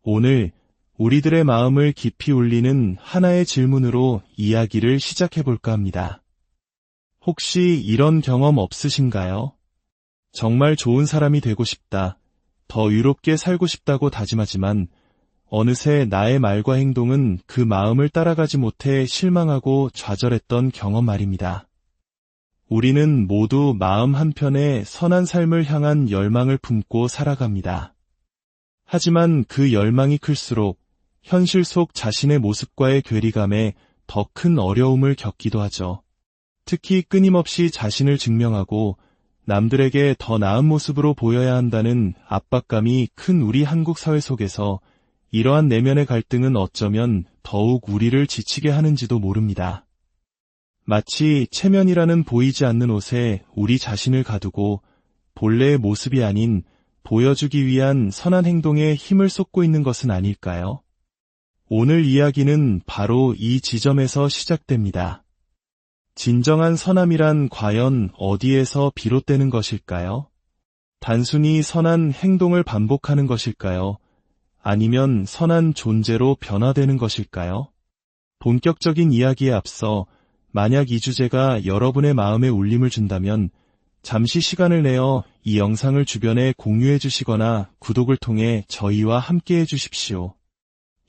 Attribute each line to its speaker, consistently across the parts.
Speaker 1: 오늘 우리들의 마음을 깊이 울리는 하나의 질문으로 이야기를 시작해 볼까 합니다. 혹시 이런 경험 없으신가요? 정말 좋은 사람이 되고 싶다, 더 유롭게 살고 싶다고 다짐하지만 어느새 나의 말과 행동은 그 마음을 따라가지 못해 실망하고 좌절했던 경험 말입니다. 우리는 모두 마음 한편에 선한 삶을 향한 열망을 품고 살아갑니다. 하지만 그 열망이 클수록 현실 속 자신의 모습과의 괴리감에 더 큰 어려움을 겪기도 하죠. 특히 끊임없이 자신을 증명하고 남들에게 더 나은 모습으로 보여야 한다는 압박감이 큰 우리 한국 사회 속에서 이러한 내면의 갈등은 어쩌면 더욱 우리를 지치게 하는지도 모릅니다. 마치 체면이라는 보이지 않는 옷에 우리 자신을 가두고 본래의 모습이 아닌 보여주기 위한 선한 행동에 힘을 쏟고 있는 것은 아닐까요? 오늘 이야기는 바로 이 지점에서 시작됩니다. 진정한 선함이란 과연 어디에서 비롯되는 것일까요? 단순히 선한 행동을 반복하는 것일까요? 아니면 선한 존재로 변화되는 것일까요? 본격적인 이야기에 앞서 만약 이 주제가 여러분의 마음에 울림을 준다면 잠시 시간을 내어 이 영상을 주변에 공유해 주시거나 구독을 통해 저희와 함께해 주십시오.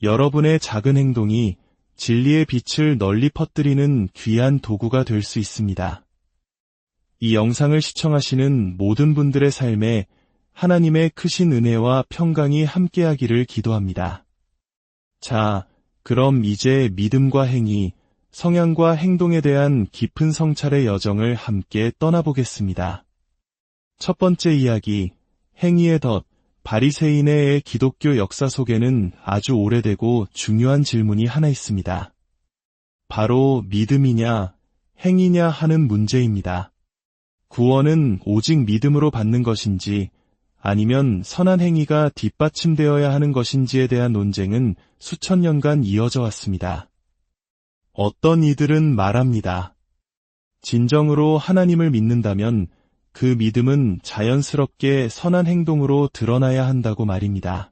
Speaker 1: 여러분의 작은 행동이 진리의 빛을 널리 퍼뜨리는 귀한 도구가 될 수 있습니다. 이 영상을 시청하시는 모든 분들의 삶에 하나님의 크신 은혜와 평강이 함께하기를 기도합니다. 자, 그럼 이제 믿음과 행위, 성향과 행동에 대한 깊은 성찰의 여정을 함께 떠나보겠습니다. 첫 번째 이야기, 행위의 덫, 바리새인의 기독교 역사 속에는 아주 오래되고 중요한 질문이 하나 있습니다. 바로 믿음이냐, 행위냐 하는 문제입니다. 구원은 오직 믿음으로 받는 것인지 아니면 선한 행위가 뒷받침되어야 하는 것인지에 대한 논쟁은 수천 년간 이어져 왔습니다. 어떤 이들은 말합니다. 진정으로 하나님을 믿는다면 그 믿음은 자연스럽게 선한 행동으로 드러나야 한다고 말입니다.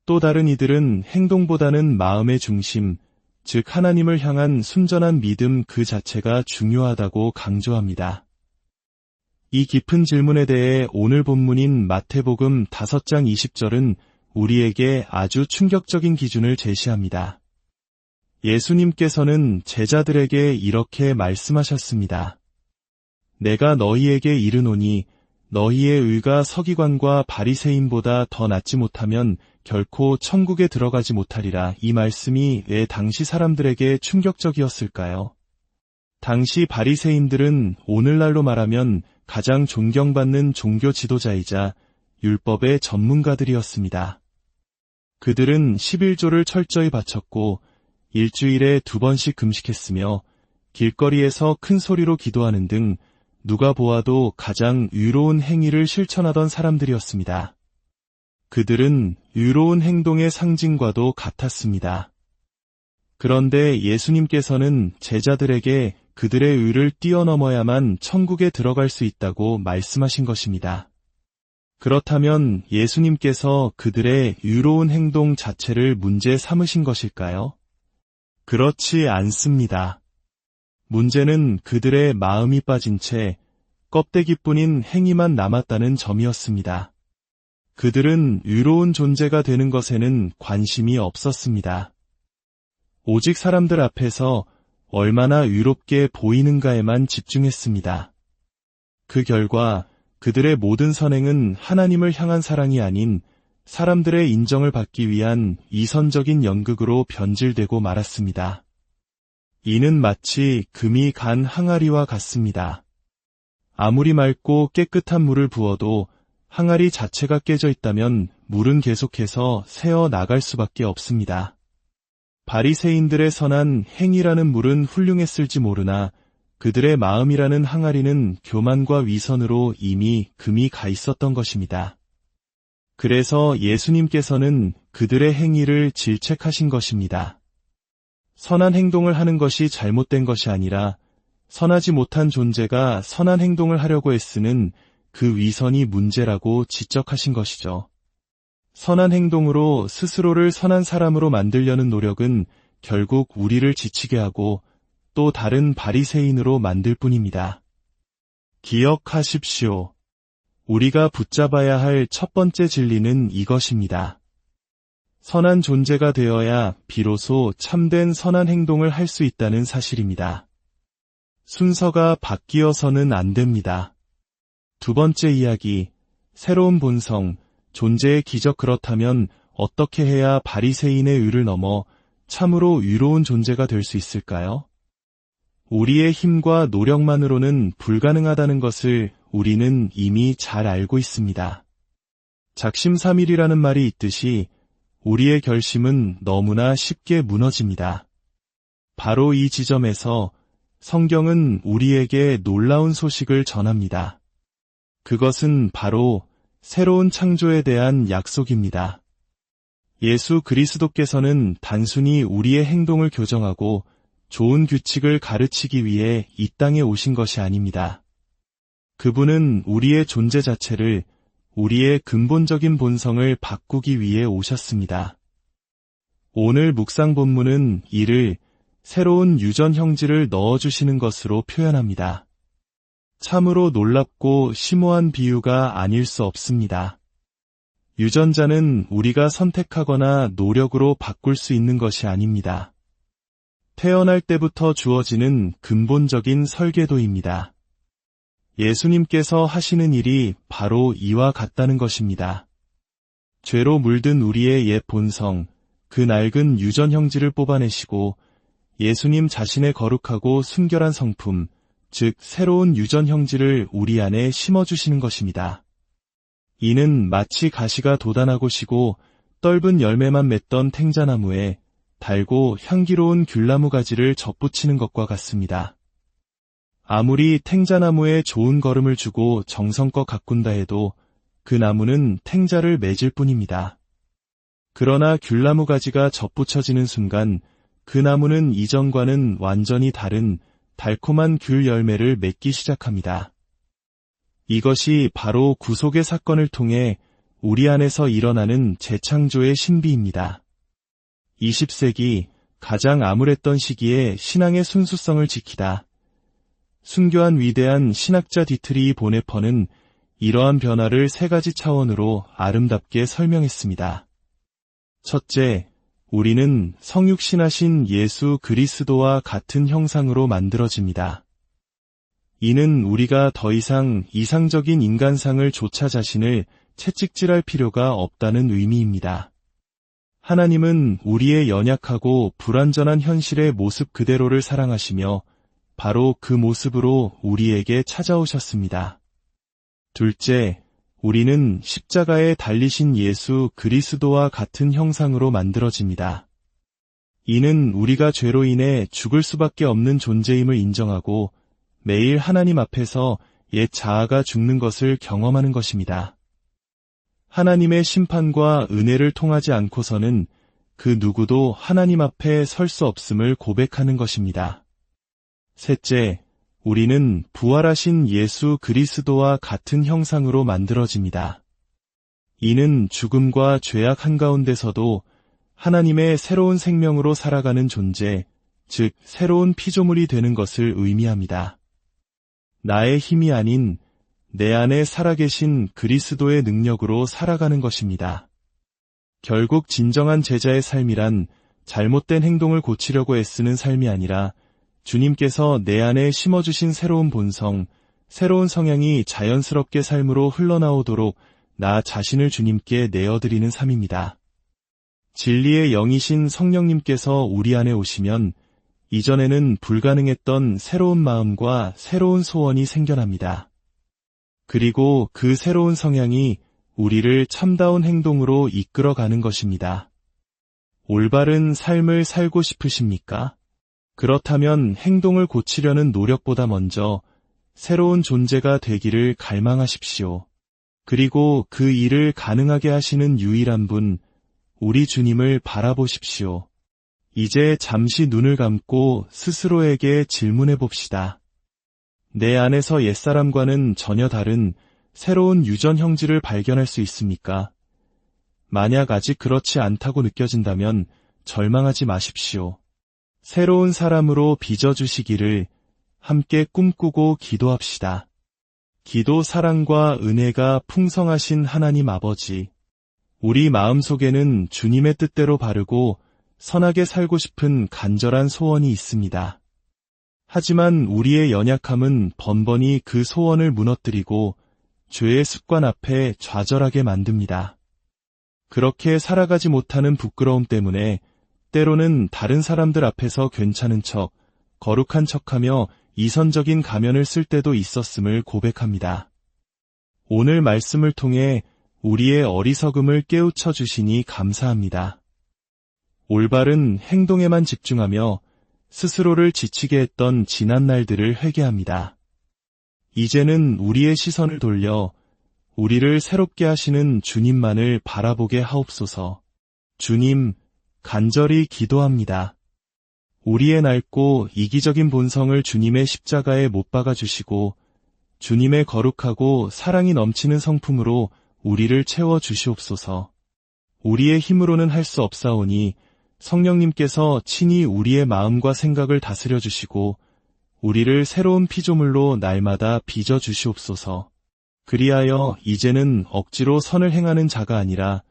Speaker 1: 또 다른 이들은 행동보다는 마음의 중심, 즉 하나님을 향한 순전한 믿음 그 자체가 중요하다고 강조합니다. 이 깊은 질문에 대해 오늘 본문인 마태복음 5장 20절은 우리에게 아주 충격적인 기준을 제시합니다. 예수님께서는 제자들에게 이렇게 말씀하셨습니다. 내가 너희에게 이르노니 너희의 의가 서기관과 바리새인보다 더 낫지 못하면 결코 천국에 들어가지 못하리라. 이 말씀이 왜 당시 사람들에게 충격적이었을까요? 당시 바리새인들은 오늘날로 말하면 가장 존경받는 종교 지도자이자 율법의 전문가들이었습니다. 그들은 11조를 철저히 바쳤고 일주일에 2번씩 금식했으며 길거리에서 큰 소리로 기도하는 등 누가 보아도 가장 의로운 행위를 실천하던 사람들이었습니다. 그들은 의로운 행동의 상징과도 같았습니다. 그런데 예수님께서는 제자들에게 그들의 의를 뛰어넘어야만 천국에 들어갈 수 있다고 말씀하신 것입니다. 그렇다면 예수님께서 그들의 의로운 행동 자체를 문제 삼으신 것일까요? 그렇지 않습니다. 문제는 그들의 마음이 빠진 채 껍데기뿐인 행위만 남았다는 점이었습니다. 그들은 의로운 존재가 되는 것에는 관심이 없었습니다. 오직 사람들 앞에서 얼마나 의롭게 보이는가에만 집중했습니다. 그 결과 그들의 모든 선행은 하나님을 향한 사랑이 아닌 사람들의 인정을 받기 위한 이선적인 연극으로 변질되고 말았습니다. 이는 마치 금이 간 항아리와 같습니다. 아무리 맑고 깨끗한 물을 부어도 항아리 자체가 깨져 있다면 물은 계속해서 새어 나갈 수밖에 없습니다. 바리새인들의 선한 행위라는 물은 훌륭했을지 모르나 그들의 마음이라는 항아리는 교만과 위선으로 이미 금이 가 있었던 것입니다. 그래서 예수님께서는 그들의 행위를 질책하신 것입니다. 선한 행동을 하는 것이 잘못된 것이 아니라 선하지 못한 존재가 선한 행동을 하려고 애쓰는 그 위선이 문제라고 지적하신 것이죠. 선한 행동으로 스스로를 선한 사람으로 만들려는 노력은 결국 우리를 지치게 하고 또 다른 바리새인으로 만들 뿐입니다. 기억하십시오. 우리가 붙잡아야 할 첫 번째 진리는 이것입니다. 선한 존재가 되어야 비로소 참된 선한 행동을 할 수 있다는 사실입니다. 순서가 바뀌어서는 안 됩니다. 두 번째 이야기, 새로운 본성, 존재의 기적. 그렇다면 어떻게 해야 바리새인의 의를 넘어 참으로 위로운 존재가 될 수 있을까요? 우리의 힘과 노력만으로는 불가능하다는 것을 우리는 이미 잘 알고 있습니다. 작심삼일이라는 말이 있듯이 우리의 결심은 너무나 쉽게 무너집니다. 바로 이 지점에서 성경은 우리에게 놀라운 소식을 전합니다. 그것은 바로 새로운 창조에 대한 약속입니다. 예수 그리스도께서는 단순히 우리의 행동을 교정하고 좋은 규칙을 가르치기 위해 이 땅에 오신 것이 아닙니다. 그분은 우리의 존재 자체를, 우리의 근본적인 본성을 바꾸기 위해 오셨습니다. 오늘 묵상 본문은 이를 새로운 유전 형질을 넣어주시는 것으로 표현합니다. 참으로 놀랍고 심오한 비유가 아닐 수 없습니다. 유전자는 우리가 선택하거나 노력으로 바꿀 수 있는 것이 아닙니다. 태어날 때부터 주어지는 근본적인 설계도입니다. 예수님께서 하시는 일이 바로 이와 같다는 것입니다. 죄로 물든 우리의 옛 본성, 그 낡은 유전 형질을 뽑아내시고 예수님 자신의 거룩하고 순결한 성품, 즉 새로운 유전 형질을 우리 안에 심어주시는 것입니다. 이는 마치 가시가 돋아나고 시고 떫은 열매만 맺던 탱자나무에 달고 향기로운 귤나무 가지를 접붙이는 것과 같습니다. 아무리 탱자나무에 좋은 거름을 주고 정성껏 가꾼다 해도 그 나무는 탱자를 맺을 뿐입니다. 그러나 귤나무 가지가 접붙여지는 순간 그 나무는 이전과는 완전히 다른 달콤한 귤 열매를 맺기 시작합니다. 이것이 바로 구속의 사건을 통해 우리 안에서 일어나는 재창조의 신비입니다. 20세기 가장 암울했던 시기에 신앙의 순수성을 지키다. 순교한 위대한 신학자 디트리 보네퍼는 이러한 변화를 세 가지 차원으로 아름답게 설명했습니다. 첫째, 우리는 성육신하신 예수 그리스도와 같은 형상으로 만들어집니다. 이는 우리가 더 이상 이상적인 인간상을 조차 자신을 채찍질할 필요가 없다는 의미입니다. 하나님은 우리의 연약하고 불완전한 현실의 모습 그대로를 사랑하시며 바로 그 모습으로 우리에게 찾아오셨습니다. 둘째, 우리는 십자가에 달리신 예수 그리스도와 같은 형상으로 만들어집니다. 이는 우리가 죄로 인해 죽을 수밖에 없는 존재임을 인정하고 매일 하나님 앞에서 옛 자아가 죽는 것을 경험하는 것입니다. 하나님의 심판과 은혜를 통하지 않고서는 그 누구도 하나님 앞에 설 수 없음을 고백하는 것입니다. 셋째, 우리는 부활하신 예수 그리스도와 같은 형상으로 만들어집니다. 이는 죽음과 죄악 한가운데서도 하나님의 새로운 생명으로 살아가는 존재, 즉 새로운 피조물이 되는 것을 의미합니다. 나의 힘이 아닌 내 안에 살아계신 그리스도의 능력으로 살아가는 것입니다. 결국 진정한 제자의 삶이란 잘못된 행동을 고치려고 애쓰는 삶이 아니라 주님께서 내 안에 심어주신 새로운 본성, 새로운 성향이 자연스럽게 삶으로 흘러나오도록 나 자신을 주님께 내어드리는 삶입니다. 진리의 영이신 성령님께서 우리 안에 오시면 이전에는 불가능했던 새로운 마음과 새로운 소원이 생겨납니다. 그리고 그 새로운 성향이 우리를 참다운 행동으로 이끌어가는 것입니다. 올바른 삶을 살고 싶으십니까? 그렇다면 행동을 고치려는 노력보다 먼저 새로운 존재가 되기를 갈망하십시오. 그리고 그 일을 가능하게 하시는 유일한 분, 우리 주님을 바라보십시오. 이제 잠시 눈을 감고 스스로에게 질문해 봅시다. 내 안에서 옛사람과는 전혀 다른 새로운 유전 형질을 발견할 수 있습니까? 만약 아직 그렇지 않다고 느껴진다면 절망하지 마십시오. 새로운 사람으로 빚어주시기를 함께 꿈꾸고 기도합시다. 기도, 사랑과 은혜가 풍성하신 하나님 아버지, 우리 마음속에는 주님의 뜻대로 바르고 선하게 살고 싶은 간절한 소원이 있습니다. 하지만 우리의 연약함은 번번이 그 소원을 무너뜨리고 죄의 습관 앞에 좌절하게 만듭니다. 그렇게 살아가지 못하는 부끄러움 때문에 때로는 다른 사람들 앞에서 괜찮은 척, 거룩한 척하며 이선적인 가면을 쓸 때도 있었음을 고백합니다. 오늘 말씀을 통해 우리의 어리석음을 깨우쳐 주시니 감사합니다. 올바른 행동에만 집중하며 스스로를 지치게 했던 지난 날들을 회개합니다. 이제는 우리의 시선을 돌려 우리를 새롭게 하시는 주님만을 바라보게 하옵소서. 주님, 간절히 기도합니다. 우리의 낡고 이기적인 본성을 주님의 십자가에 못 박아 주시고 주님의 거룩하고 사랑이 넘치는 성품으로 우리를 채워 주시옵소서. 우리의 힘으로는 할 수 없사오니 성령님께서 친히 우리의 마음과 생각을 다스려 주시고 우리를 새로운 피조물로 날마다 빚어 주시옵소서. 그리하여 이제는 억지로 선을 행하는 자가 아니라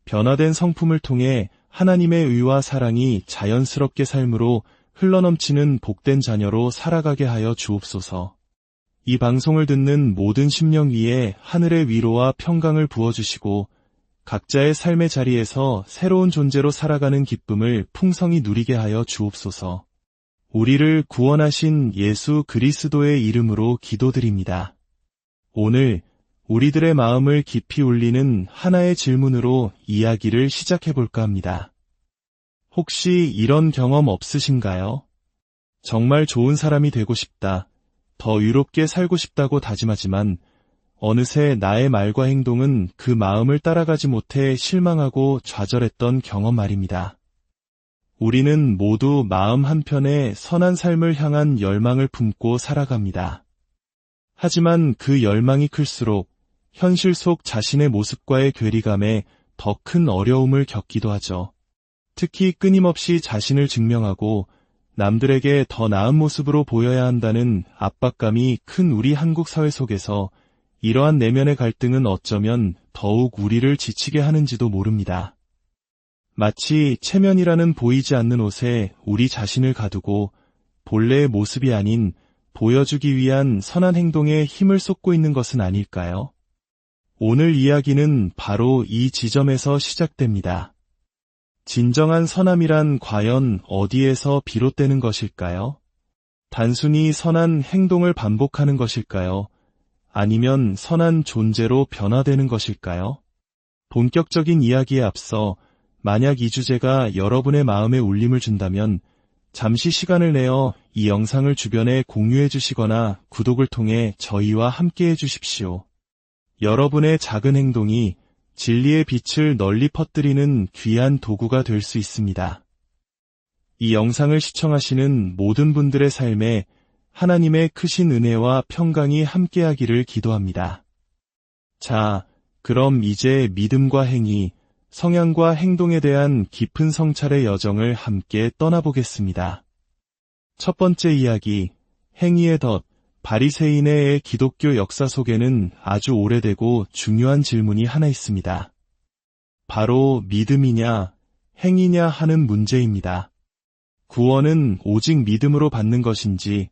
Speaker 1: 변화된 성품을 통해 하나님의 의와 사랑이 자연스럽게 삶으로 흘러넘치는 복된 자녀로 살아가게 하여 주옵소서. 이 방송을 듣는 모든 심령 위에 하늘의 위로와 평강을 부어주시고 각자의 삶의 자리에서 새로운 존재로 살아가는 기쁨을 풍성히 누리게 하여 주옵소서. 우리를 구원하신 예수 그리스도의 이름으로 기도드립니다. 오늘 우리들의 마음을 깊이 울리는 하나의 질문으로 이야기를 시작해볼까 합니다. 혹시 이런 경험 없으신가요? 정말 좋은 사람이 되고 싶다, 더 유롭게 살고 싶다고 다짐하지만 어느새 나의 말과 행동은 그 마음을 따라가지 못해 실망하고 좌절했던 경험 말입니다. 우리는 모두 마음 한편에 선한 삶을 향한 열망을 품고 살아갑니다. 하지만 그 열망이 클수록 현실 속 자신의 모습과의 괴리감에 더 큰 어려움을 겪기도 하죠. 특히 끊임없이 자신을 증명하고 남들에게 더 나은 모습으로 보여야 한다는 압박감이 큰 우리 한국 사회 속에서 이러한 내면의 갈등은 어쩌면 더욱 우리를 지치게 하는지도 모릅니다. 마치 체면이라는 보이지 않는 옷에 우리 자신을 가두고 본래의 모습이 아닌 보여주기 위한 선한 행동에 힘을 쏟고 있는 것은 아닐까요? 오늘 이야기는 바로 이 지점에서 시작됩니다. 진정한 선함이란 과연 어디에서 비롯되는 것일까요? 단순히 선한 행동을 반복하는 것일까요? 아니면 선한 존재로 변화되는 것일까요? 본격적인 이야기에 앞서 만약 이 주제가 여러분의 마음에 울림을 준다면 잠시 시간을 내어 이 영상을 주변에 공유해 주시거나 구독을 통해 저희와 함께 해 주십시오. 여러분의 작은 행동이 진리의 빛을 널리 퍼뜨리는 귀한 도구가 될 수 있습니다. 이 영상을 시청하시는 모든 분들의 삶에 하나님의 크신 은혜와 평강이 함께하기를 기도합니다. 자, 그럼 이제 믿음과 행위, 성향과 행동에 대한 깊은 성찰의 여정을 함께 떠나보겠습니다. 첫 번째 이야기, 행위의 덫, 바리새인의 기독교 역사 속에는 아주 오래되고 중요한 질문이 하나 있습니다. 바로 믿음이냐, 행위냐 하는 문제입니다. 구원은 오직 믿음으로 받는 것인지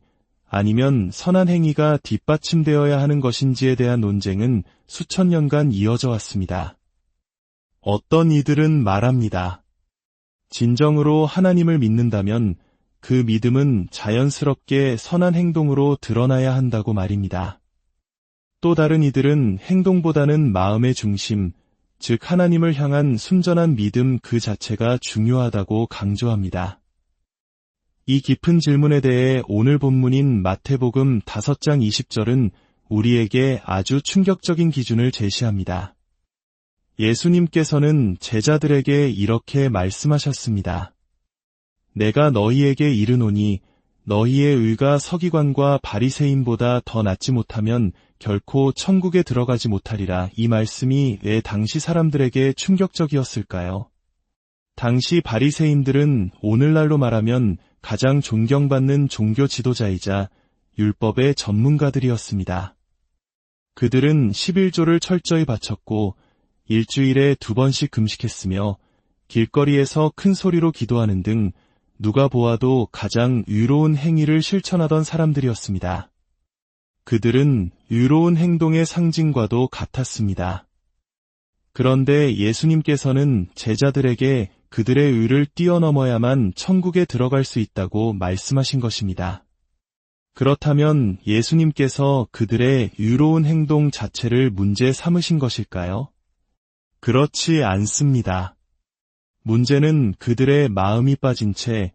Speaker 1: 아니면 선한 행위가 뒷받침되어야 하는 것인지에 대한 논쟁은 수천 년간 이어져 왔습니다. 어떤 이들은 말합니다. 진정으로 하나님을 믿는다면 그 믿음은 자연스럽게 선한 행동으로 드러나야 한다고 말입니다. 또 다른 이들은 행동보다는 마음의 중심, 즉 하나님을 향한 순전한 믿음 그 자체가 중요하다고 강조합니다. 이 깊은 질문에 대해 오늘 본문인 마태복음 5장 20절은 우리에게 아주 충격적인 기준을 제시합니다. 예수님께서는 제자들에게 이렇게 말씀하셨습니다. 내가 너희에게 이르노니 너희의 의가 서기관과 바리새인보다 더 낫지 못하면 결코 천국에 들어가지 못하리라. 이 말씀이 왜 당시 사람들에게 충격적이었을까요? 당시 바리새인들은 오늘날로 말하면 가장 존경받는 종교 지도자이자 율법의 전문가들이었습니다. 그들은 11조를 철저히 바쳤고 일주일에 2번씩 금식했으며 길거리에서 큰 소리로 기도하는 등 누가 보아도 가장 의로운 행위를 실천하던 사람들이었습니다. 그들은 의로운 행동의 상징과도 같았습니다. 그런데 예수님께서는 제자들에게 그들의 의를 뛰어넘어야만 천국에 들어갈 수 있다고 말씀하신 것입니다. 그렇다면 예수님께서 그들의 의로운 행동 자체를 문제 삼으신 것일까요? 그렇지 않습니다. 문제는 그들의 마음이 빠진 채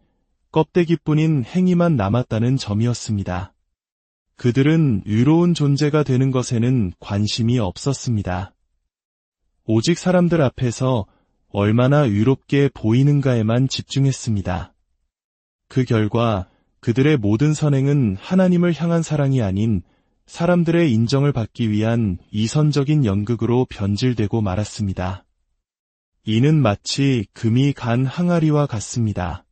Speaker 1: 껍데기뿐인 행위만 남았다는 점이었습니다. 그들은 의로운 존재가 되는 것에는 관심이 없었습니다. 오직 사람들 앞에서 얼마나 의롭게 보이는가에만 집중했습니다. 그 결과 그들의 모든 선행은 하나님을 향한 사랑이 아닌 사람들의 인정을 받기 위한 이선적인 연극으로 변질되고 말았습니다. 이는 마치 금이 간 항아리와 같습니다.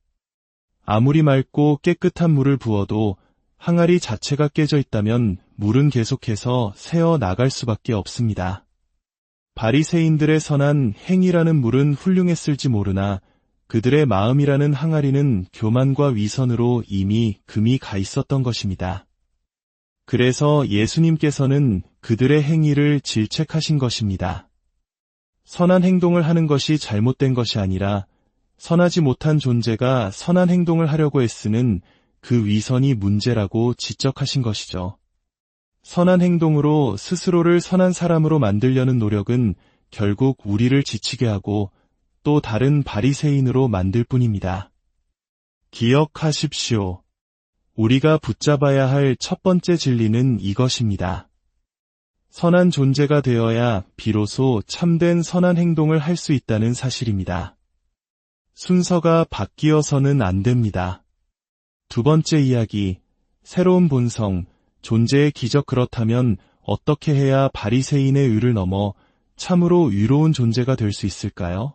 Speaker 1: 아무리 맑고 깨끗한 물을 부어도 항아리 자체가 깨져 있다면 물은 계속해서 새어 나갈 수밖에 없습니다. 바리새인들의 선한 행위라는 물은 훌륭했을지 모르나 그들의 마음이라는 항아리는 교만과 위선으로 이미 금이 가 있었던 것입니다. 그래서 예수님께서는 그들의 행위를 질책하신 것입니다. 선한 행동을 하는 것이 잘못된 것이 아니라 선하지 못한 존재가 선한 행동을 하려고 애쓰는 그 위선이 문제라고 지적하신 것이죠. 선한 행동으로 스스로를 선한 사람으로 만들려는 노력은 결국 우리를 지치게 하고 또 다른 바리새인으로 만들 뿐입니다. 기억하십시오. 우리가 붙잡아야 할 첫 번째 진리는 이것입니다. 선한 존재가 되어야 비로소 참된 선한 행동을 할 수 있다는 사실입니다. 순서가 바뀌어서는 안 됩니다. 두 번째 이야기, 새로운 본성, 존재의 기적. 그렇다면 어떻게 해야 바리새인의 의를 넘어 참으로 의로운 존재가 될 수 있을까요?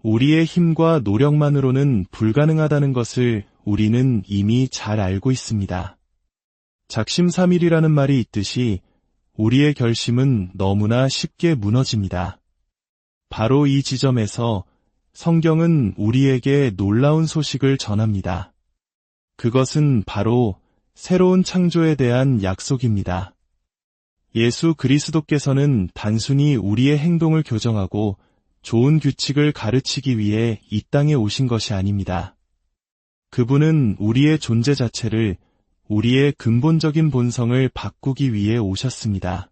Speaker 1: 우리의 힘과 노력만으로는 불가능하다는 것을 우리는 이미 잘 알고 있습니다. 작심삼일이라는 말이 있듯이 우리의 결심은 너무나 쉽게 무너집니다. 바로 이 지점에서 성경은 우리에게 놀라운 소식을 전합니다. 그것은 바로 새로운 창조에 대한 약속입니다. 예수 그리스도께서는 단순히 우리의 행동을 교정하고 좋은 규칙을 가르치기 위해 이 땅에 오신 것이 아닙니다. 그분은 우리의 존재 자체를, 우리의 근본적인 본성을 바꾸기 위해 오셨습니다.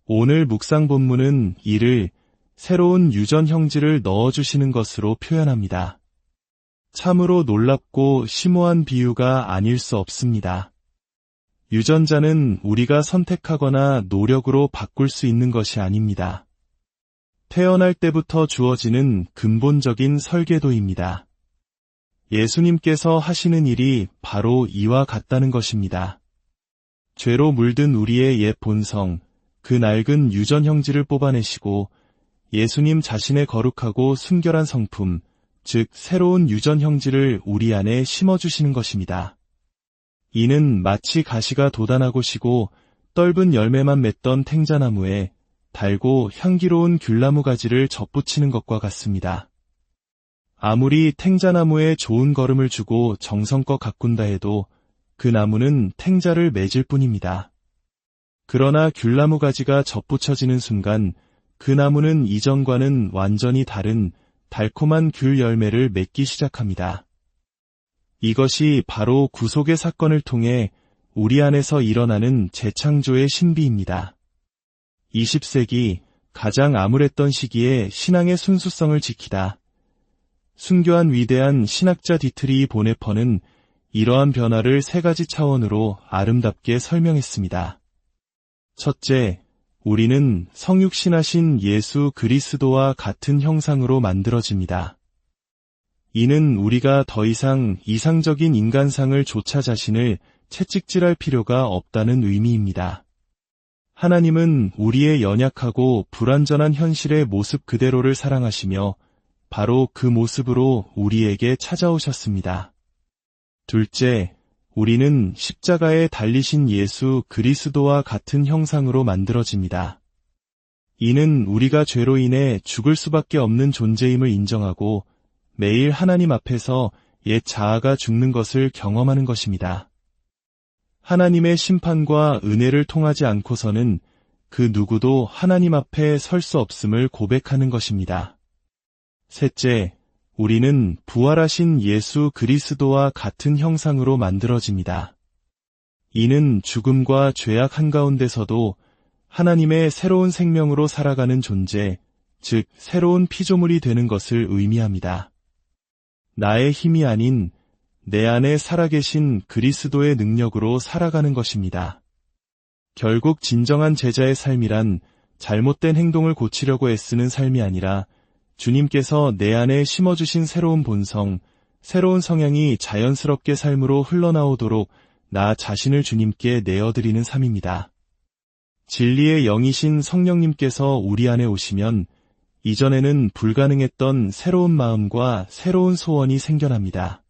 Speaker 1: 오늘 묵상 본문은 이를 새로운 유전 형질을 넣어주시는 것으로 표현합니다. 참으로 놀랍고 심오한 비유가 아닐 수 없습니다. 유전자는 우리가 선택하거나 노력으로 바꿀 수 있는 것이 아닙니다. 태어날 때부터 주어지는 근본적인 설계도입니다. 예수님께서 하시는 일이 바로 이와 같다는 것입니다. 죄로 물든 우리의 옛 본성, 그 낡은 유전 형질을 뽑아내시고 예수님 자신의 거룩하고 순결한 성품, 즉 새로운 유전 형질을 우리 안에 심어주시는 것입니다. 이는 마치 가시가 돋아나고 시고 떫은 열매만 맺던 탱자나무에 달고 향기로운 귤나무 가지를 접붙이는 것과 같습니다. 아무리 탱자나무에 좋은 거름을 주고 정성껏 가꾼다 해도 그 나무는 탱자를 맺을 뿐입니다. 그러나 귤나무 가지가 접붙여지는 순간 그 나무는 이전과는 완전히 다른 달콤한 귤 열매를 맺기 시작합니다. 이것이 바로 구속의 사건을 통해 우리 안에서 일어나는 재창조의 신비입니다. 20세기 가장 암울했던 시기에 신앙의 순수성을 지키다. 순교한 위대한 신학자 디트리히 보네퍼는 이러한 변화를 세 가지 차원으로 아름답게 설명했습니다. 첫째, 우리는 성육신하신 예수 그리스도와 같은 형상으로 만들어집니다. 이는 우리가 더 이상 이상적인 인간상을 조차 자신을 채찍질할 필요가 없다는 의미입니다. 하나님은 우리의 연약하고 불완전한 현실의 모습 그대로를 사랑하시며 바로 그 모습으로 우리에게 찾아오셨습니다. 둘째, 우리는 십자가에 달리신 예수 그리스도와 같은 형상으로 만들어집니다. 이는 우리가 죄로 인해 죽을 수밖에 없는 존재임을 인정하고 매일 하나님 앞에서 옛 자아가 죽는 것을 경험하는 것입니다. 하나님의 심판과 은혜를 통하지 않고서는 그 누구도 하나님 앞에 설 수 없음을 고백하는 것입니다. 셋째, 우리는 부활하신 예수 그리스도와 같은 형상으로 만들어집니다. 이는 죽음과 죄악 한가운데서도 하나님의 새로운 생명으로 살아가는 존재, 즉 새로운 피조물이 되는 것을 의미합니다. 나의 힘이 아닌 내 안에 살아계신 그리스도의 능력으로 살아가는 것입니다. 결국 진정한 제자의 삶이란 잘못된 행동을 고치려고 애쓰는 삶이 아니라 주님께서 내 안에 심어주신 새로운 본성, 새로운 성향이 자연스럽게 삶으로 흘러나오도록 나 자신을 주님께 내어드리는 삶입니다. 진리의 영이신 성령님께서 우리 안에 오시면 이전에는 불가능했던 새로운 마음과 새로운 소원이 생겨납니다.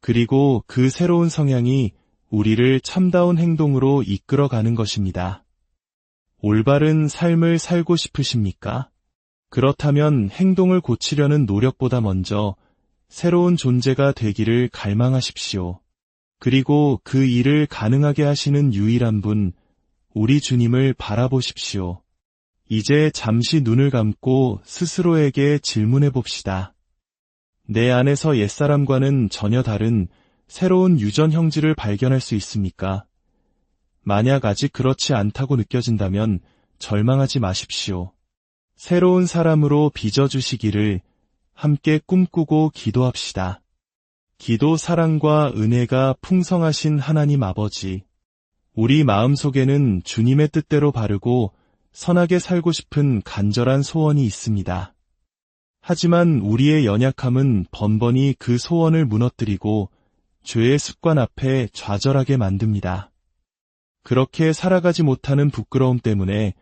Speaker 1: 그리고 그 새로운 성향이 우리를 참다운 행동으로 이끌어가는 것입니다. 올바른 삶을 살고 싶으십니까? 그렇다면 행동을 고치려는 노력보다 먼저 새로운 존재가 되기를 갈망하십시오. 그리고 그 일을 가능하게 하시는 유일한 분, 우리 주님을 바라보십시오. 이제 잠시 눈을 감고 스스로에게 질문해 봅시다. 내 안에서 옛사람과는 전혀 다른 새로운 유전 형질을 발견할 수 있습니까? 만약 아직 그렇지 않다고 느껴진다면 절망하지 마십시오. 새로운 사람으로 빚어주시기를 함께 꿈꾸고 기도합시다. 기도, 사랑과 은혜가 풍성하신 하나님 아버지, 우리 마음속에는 주님의 뜻대로 바르고 선하게 살고 싶은 간절한 소원이 있습니다. 하지만 우리의 연약함은 번번이 그 소원을 무너뜨리고 죄의 습관 앞에 좌절하게 만듭니다. 그렇게 살아가지 못하는 부끄러움 때문에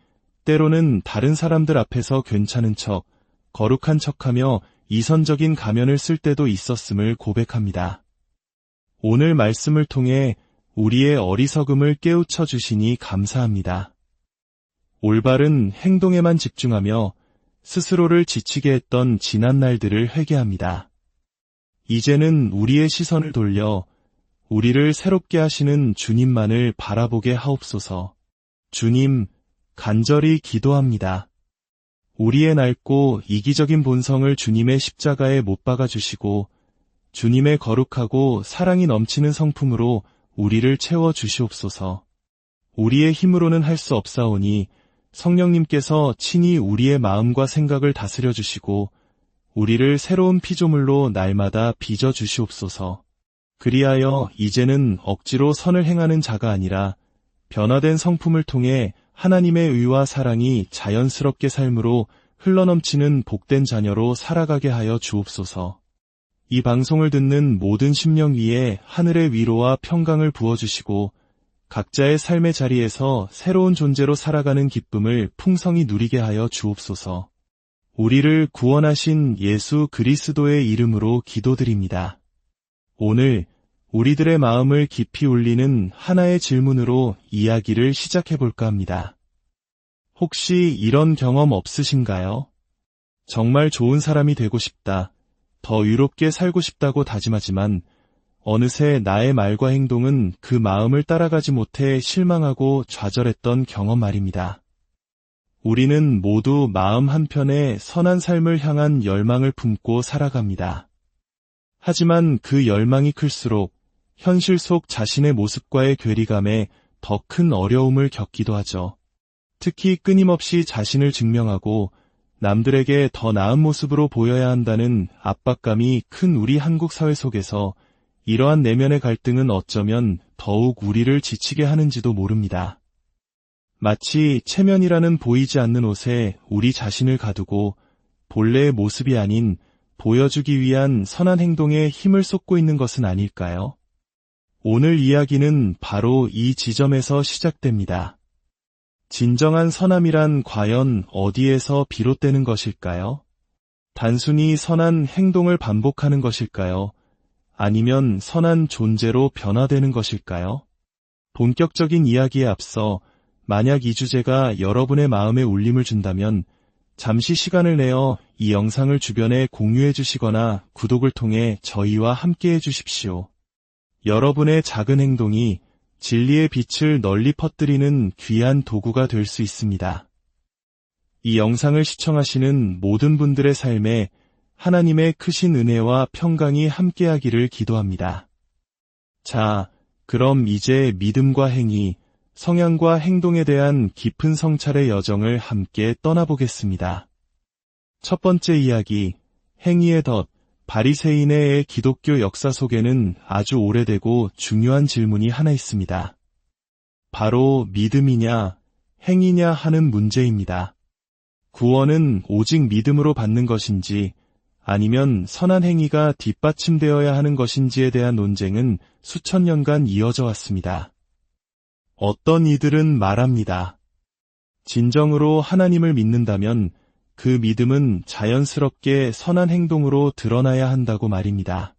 Speaker 1: 때로는 다른 사람들 앞에서 괜찮은 척, 거룩한 척하며 이선적인 가면을 쓸 때도 있었음을 고백합니다. 오늘 말씀을 통해 우리의 어리석음을 깨우쳐 주시니 감사합니다. 올바른 행동에만 집중하며 스스로를 지치게 했던 지난 날들을 회개합니다. 이제는 우리의 시선을 돌려 우리를 새롭게 하시는 주님만을 바라보게 하옵소서. 주님, 간절히 기도합니다. 우리의 낡고 이기적인 본성을 주님의 십자가에 못 박아 주시고 주님의 거룩하고 사랑이 넘치는 성품으로 우리를 채워 주시옵소서. 우리의 힘으로는 할 수 없사오니 성령님께서 친히 우리의 마음과 생각을 다스려 주시고 우리를 새로운 피조물로 날마다 빚어 주시옵소서. 그리하여 이제는 억지로 선을 행하는 자가 아니라 변화된 성품을 통해 하나님의 의와 사랑이 자연스럽게 삶으로 흘러넘치는 복된 자녀로 살아가게 하여 주옵소서. 이 방송을 듣는 모든 심령 위에 하늘의 위로와 평강을 부어주시고 각자의 삶의 자리에서 새로운 존재로 살아가는 기쁨을 풍성히 누리게 하여 주옵소서. 우리를 구원하신 예수 그리스도의 이름으로 기도드립니다. 오늘 우리들의 마음을 깊이 울리는 하나의 질문으로 이야기를 시작해볼까 합니다. 혹시 이런 경험 없으신가요? 정말 좋은 사람이 되고 싶다, 더 유롭게 살고 싶다고 다짐하지만 어느새 나의 말과 행동은 그 마음을 따라가지 못해 실망하고 좌절했던 경험 말입니다. 우리는 모두 마음 한편에 선한 삶을 향한 열망을 품고 살아갑니다. 하지만 그 열망이 클수록 현실 속 자신의 모습과의 괴리감에 더 큰 어려움을 겪기도 하죠. 특히 끊임없이 자신을 증명하고 남들에게 더 나은 모습으로 보여야 한다는 압박감이 큰 우리 한국 사회 속에서 이러한 내면의 갈등은 어쩌면 더욱 우리를 지치게 하는지도 모릅니다. 마치 체면이라는 보이지 않는 옷에 우리 자신을 가두고 본래의 모습이 아닌 보여주기 위한 선한 행동에 힘을 쏟고 있는 것은 아닐까요? 오늘 이야기는 바로 이 지점에서 시작됩니다. 진정한 선함이란 과연 어디에서 비롯되는 것일까요? 단순히 선한 행동을 반복하는 것일까요? 아니면 선한 존재로 변화되는 것일까요? 본격적인 이야기에 앞서 만약 이 주제가 여러분의 마음에 울림을 준다면 잠시 시간을 내어 이 영상을 주변에 공유해 주시거나 구독을 통해 저희와 함께 해 주십시오. 여러분의 작은 행동이 진리의 빛을 널리 퍼뜨리는 귀한 도구가 될 수 있습니다. 이 영상을 시청하시는 모든 분들의 삶에 하나님의 크신 은혜와 평강이 함께하기를 기도합니다. 자, 그럼 이제 믿음과 행위, 성향과 행동에 대한 깊은 성찰의 여정을 함께 떠나보겠습니다. 첫 번째 이야기, 행위의 덫, 바리새인의 기독교 역사 속에는 아주 오래되고 중요한 질문이 하나 있습니다. 바로 믿음이냐, 행위냐 하는 문제입니다. 구원은 오직 믿음으로 받는 것인지 아니면 선한 행위가 뒷받침되어야 하는 것인지에 대한 논쟁은 수천 년간 이어져 왔습니다. 어떤 이들은 말합니다. 진정으로 하나님을 믿는다면 그 믿음은 자연스럽게 선한 행동으로 드러나야 한다고 말입니다.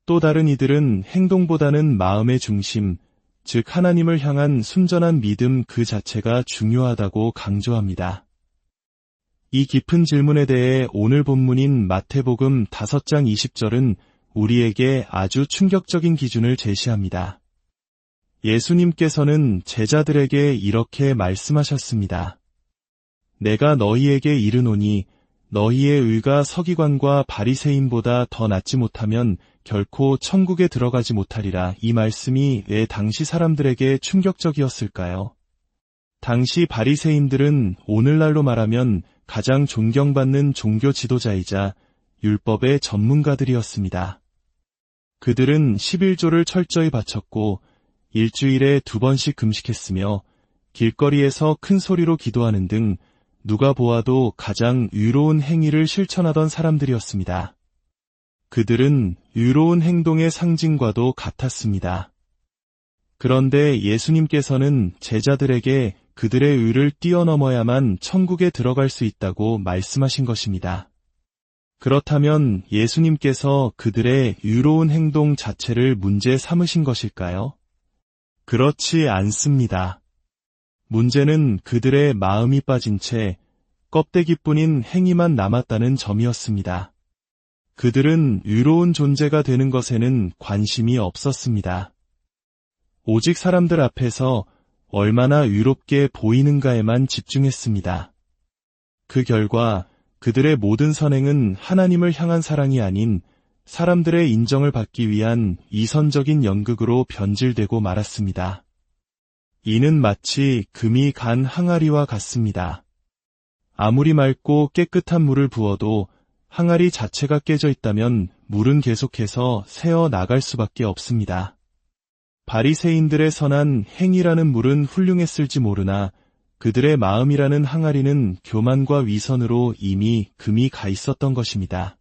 Speaker 1: 또 다른 이들은 행동보다는 마음의 중심, 즉 하나님을 향한 순전한 믿음 그 자체가 중요하다고 강조합니다. 이 깊은 질문에 대해 오늘 본문인 마태복음 5장 20절은 우리에게 아주 충격적인 기준을 제시합니다. 예수님께서는 제자들에게 이렇게 말씀하셨습니다. 내가 너희에게 이르노니 너희의 의가 서기관과 바리새인보다 더 낫지 못하면 결코 천국에 들어가지 못하리라. 이 말씀이 왜 당시 사람들에게 충격적이었을까요? 당시 바리새인들은 오늘날로 말하면 가장 존경받는 종교 지도자이자 율법의 전문가들이었습니다. 그들은 11조를 철저히 바쳤고 일주일에 2번씩 금식했으며 길거리에서 큰 소리로 기도하는 등 누가 보아도 가장 의로운 행위를 실천하던 사람들이었습니다. 그들은 의로운 행동의 상징과도 같았습니다. 그런데 예수님께서는 제자들에게 그들의 의를 뛰어넘어야만 천국에 들어갈 수 있다고 말씀하신 것입니다. 그렇다면 예수님께서 그들의 의로운 행동 자체를 문제 삼으신 것일까요? 그렇지 않습니다. 문제는 그들의 마음이 빠진 채 껍데기뿐인 행위만 남았다는 점이었습니다. 그들은 의로운 존재가 되는 것에는 관심이 없었습니다. 오직 사람들 앞에서 얼마나 의롭게 보이는가에만 집중했습니다. 그 결과 그들의 모든 선행은 하나님을 향한 사랑이 아닌 사람들의 인정을 받기 위한 이선적인 연극으로 변질되고 말았습니다. 이는 마치 금이 간 항아리와 같습니다. 아무리 맑고 깨끗한 물을 부어도 항아리 자체가 깨져 있다면 물은 계속해서 새어 나갈 수밖에 없습니다. 바리새인들의 선한 행위라는 물은 훌륭했을지 모르나 그들의 마음이라는 항아리는 교만과 위선으로 이미 금이 가 있었던 것입니다.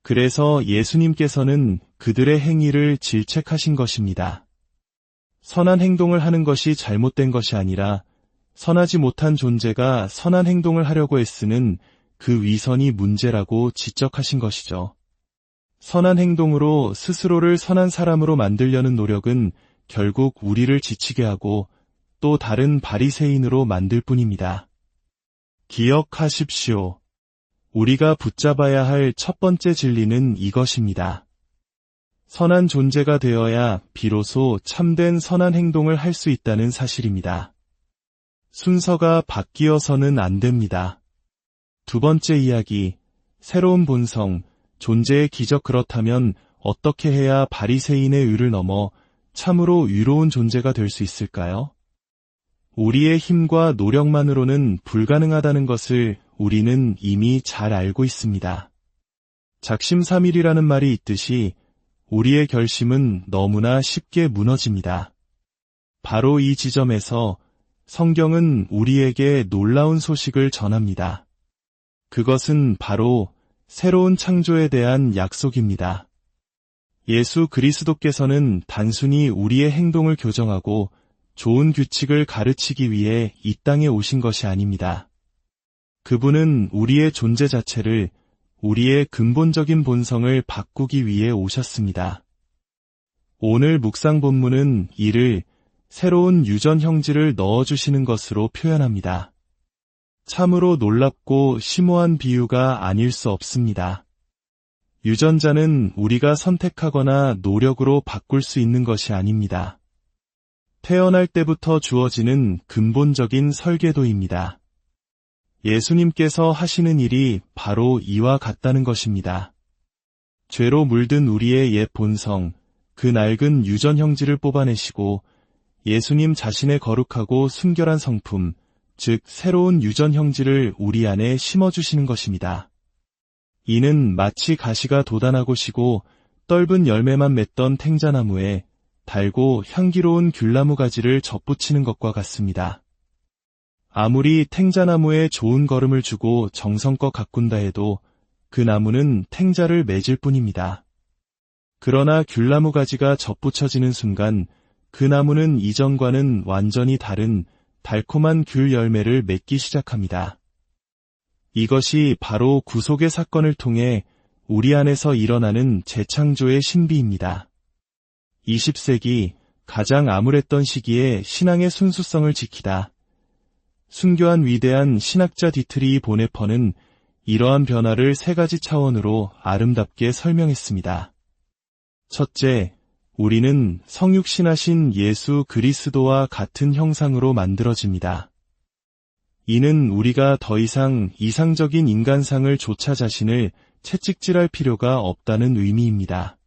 Speaker 1: 그래서 예수님께서는 그들의 행위를 질책하신 것입니다. 선한 행동을 하는 것이 잘못된 것이 아니라 선하지 못한 존재가 선한 행동을 하려고 애쓰는 그 위선이 문제라고 지적하신 것이죠. 선한 행동으로 스스로를 선한 사람으로 만들려는 노력은 결국 우리를 지치게 하고 또 다른 바리새인으로 만들 뿐입니다. 기억하십시오. 우리가 붙잡아야 할 첫 번째 진리는 이것입니다. 선한 존재가 되어야 비로소 참된 선한 행동을 할 수 있다는 사실입니다. 순서가 바뀌어서는 안 됩니다. 두 번째 이야기, 새로운 본성, 존재의 기적. 그렇다면 어떻게 해야 바리새인의 의를 넘어 참으로 의로운 존재가 될 수 있을까요? 우리의 힘과 노력만으로는 불가능하다는 것을 우리는 이미 잘 알고 있습니다. 작심삼일이라는 말이 있듯이 우리의 결심은 너무나 쉽게 무너집니다. 바로 이 지점에서 성경은 우리에게 놀라운 소식을 전합니다. 그것은 바로 새로운 창조에 대한 약속입니다. 예수 그리스도께서는 단순히 우리의 행동을 교정하고 좋은 규칙을 가르치기 위해 이 땅에 오신 것이 아닙니다. 그분은 우리의 존재 자체를, 우리의 근본적인 본성을 바꾸기 위해 오셨습니다. 오늘 묵상 본문은 이를 새로운 유전 형질을 넣어주시는 것으로 표현합니다. 참으로 놀랍고 심오한 비유가 아닐 수 없습니다. 유전자는 우리가 선택하거나 노력으로 바꿀 수 있는 것이 아닙니다. 태어날 때부터 주어지는 근본적인 설계도입니다. 예수님께서 하시는 일이 바로 이와 같다는 것입니다. 죄로 물든 우리의 옛 본성, 그 낡은 유전 형질을 뽑아내시고 예수님 자신의 거룩하고 순결한 성품, 즉 새로운 유전 형질을 우리 안에 심어주시는 것입니다. 이는 마치 가시가 돋아나고 시고 떫은 열매만 맺던 탱자나무에 달고 향기로운 귤나무 가지를 접붙이는 것과 같습니다. 아무리 탱자나무에 좋은 거름을 주고 정성껏 가꾼다 해도 그 나무는 탱자를 맺을 뿐입니다. 그러나 귤나무 가지가 접붙여지는 순간 그 나무는 이전과는 완전히 다른 달콤한 귤 열매를 맺기 시작합니다. 이것이 바로 구속의 사건을 통해 우리 안에서 일어나는 재창조의 신비입니다. 20세기 가장 암울했던 시기에 신앙의 순수성을 지키다. 순교한 위대한 신학자 디트리히 보네퍼는 이러한 변화를 세 가지 차원으로 아름답게 설명했습니다. 첫째, 우리는 성육신하신 예수 그리스도와 같은 형상으로 만들어집니다. 이는 우리가 더 이상 이상적인 인간상을 조차 자신을 채찍질할 필요가 없다는 의미입니다.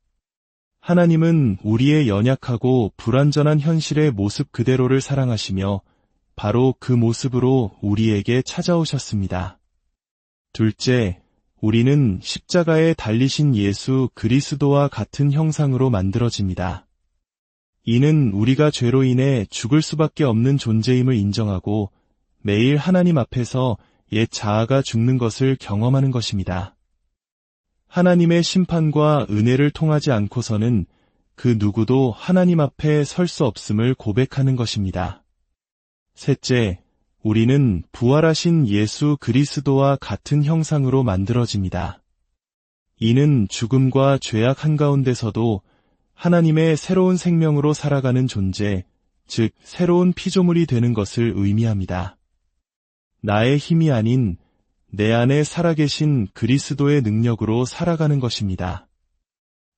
Speaker 1: 하나님은 우리의 연약하고 불완전한 현실의 모습 그대로를 사랑하시며 바로 그 모습으로 우리에게 찾아오셨습니다. 둘째, 우리는 십자가에 달리신 예수 그리스도와 같은 형상으로 만들어집니다. 이는 우리가 죄로 인해 죽을 수밖에 없는 존재임을 인정하고 매일 하나님 앞에서 옛 자아가 죽는 것을 경험하는 것입니다. 하나님의 심판과 은혜를 통하지 않고서는 그 누구도 하나님 앞에 설 수 없음을 고백하는 것입니다. 셋째, 우리는 부활하신 예수 그리스도와 같은 형상으로 만들어집니다. 이는 죽음과 죄악 한가운데서도 하나님의 새로운 생명으로 살아가는 존재, 즉 새로운 피조물이 되는 것을 의미합니다. 나의 힘이 아닌 내 안에 살아계신 그리스도의 능력으로 살아가는 것입니다.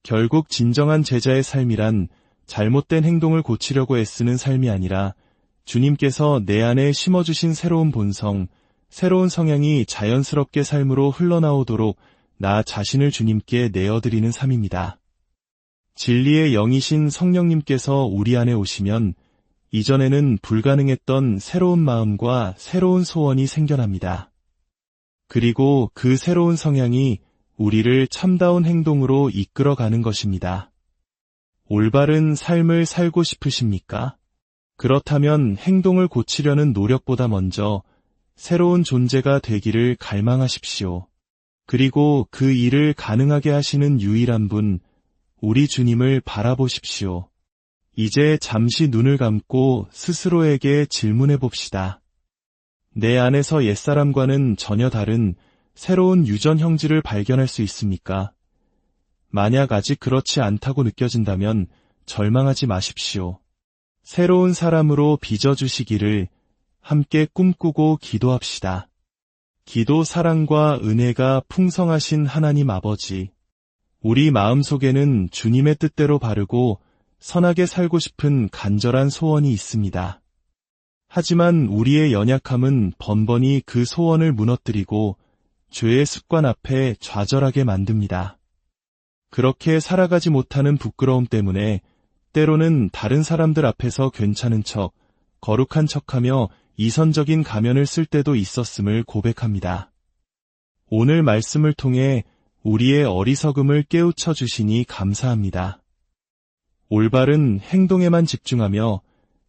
Speaker 1: 결국 진정한 제자의 삶이란 잘못된 행동을 고치려고 애쓰는 삶이 아니라 주님께서 내 안에 심어주신 새로운 본성, 새로운 성향이 자연스럽게 삶으로 흘러나오도록 나 자신을 주님께 내어드리는 삶입니다. 진리의 영이신 성령님께서 우리 안에 오시면 이전에는 불가능했던 새로운 마음과 새로운 소원이 생겨납니다. 그리고 그 새로운 성향이 우리를 참다운 행동으로 이끌어가는 것입니다. 올바른 삶을 살고 싶으십니까? 그렇다면 행동을 고치려는 노력보다 먼저 새로운 존재가 되기를 갈망하십시오. 그리고 그 일을 가능하게 하시는 유일한 분, 우리 주님을 바라보십시오. 이제 잠시 눈을 감고 스스로에게 질문해 봅시다. 내 안에서 옛사람과는 전혀 다른 새로운 유전 형질을 발견할 수 있습니까? 만약 아직 그렇지 않다고 느껴진다면 절망하지 마십시오. 새로운 사람으로 빚어주시기를 함께 꿈꾸고 기도합시다. 기도 사랑과 은혜가 풍성하신 하나님 아버지, 우리 마음속에는 주님의 뜻대로 바르고 선하게 살고 싶은 간절한 소원이 있습니다. 하지만 우리의 연약함은 번번이 그 소원을 무너뜨리고 죄의 습관 앞에 좌절하게 만듭니다. 그렇게 살아가지 못하는 부끄러움 때문에 때로는 다른 사람들 앞에서 괜찮은 척, 거룩한 척하며 이선적인 가면을 쓸 때도 있었음을 고백합니다. 오늘 말씀을 통해 우리의 어리석음을 깨우쳐 주시니 감사합니다. 올바른 행동에만 집중하며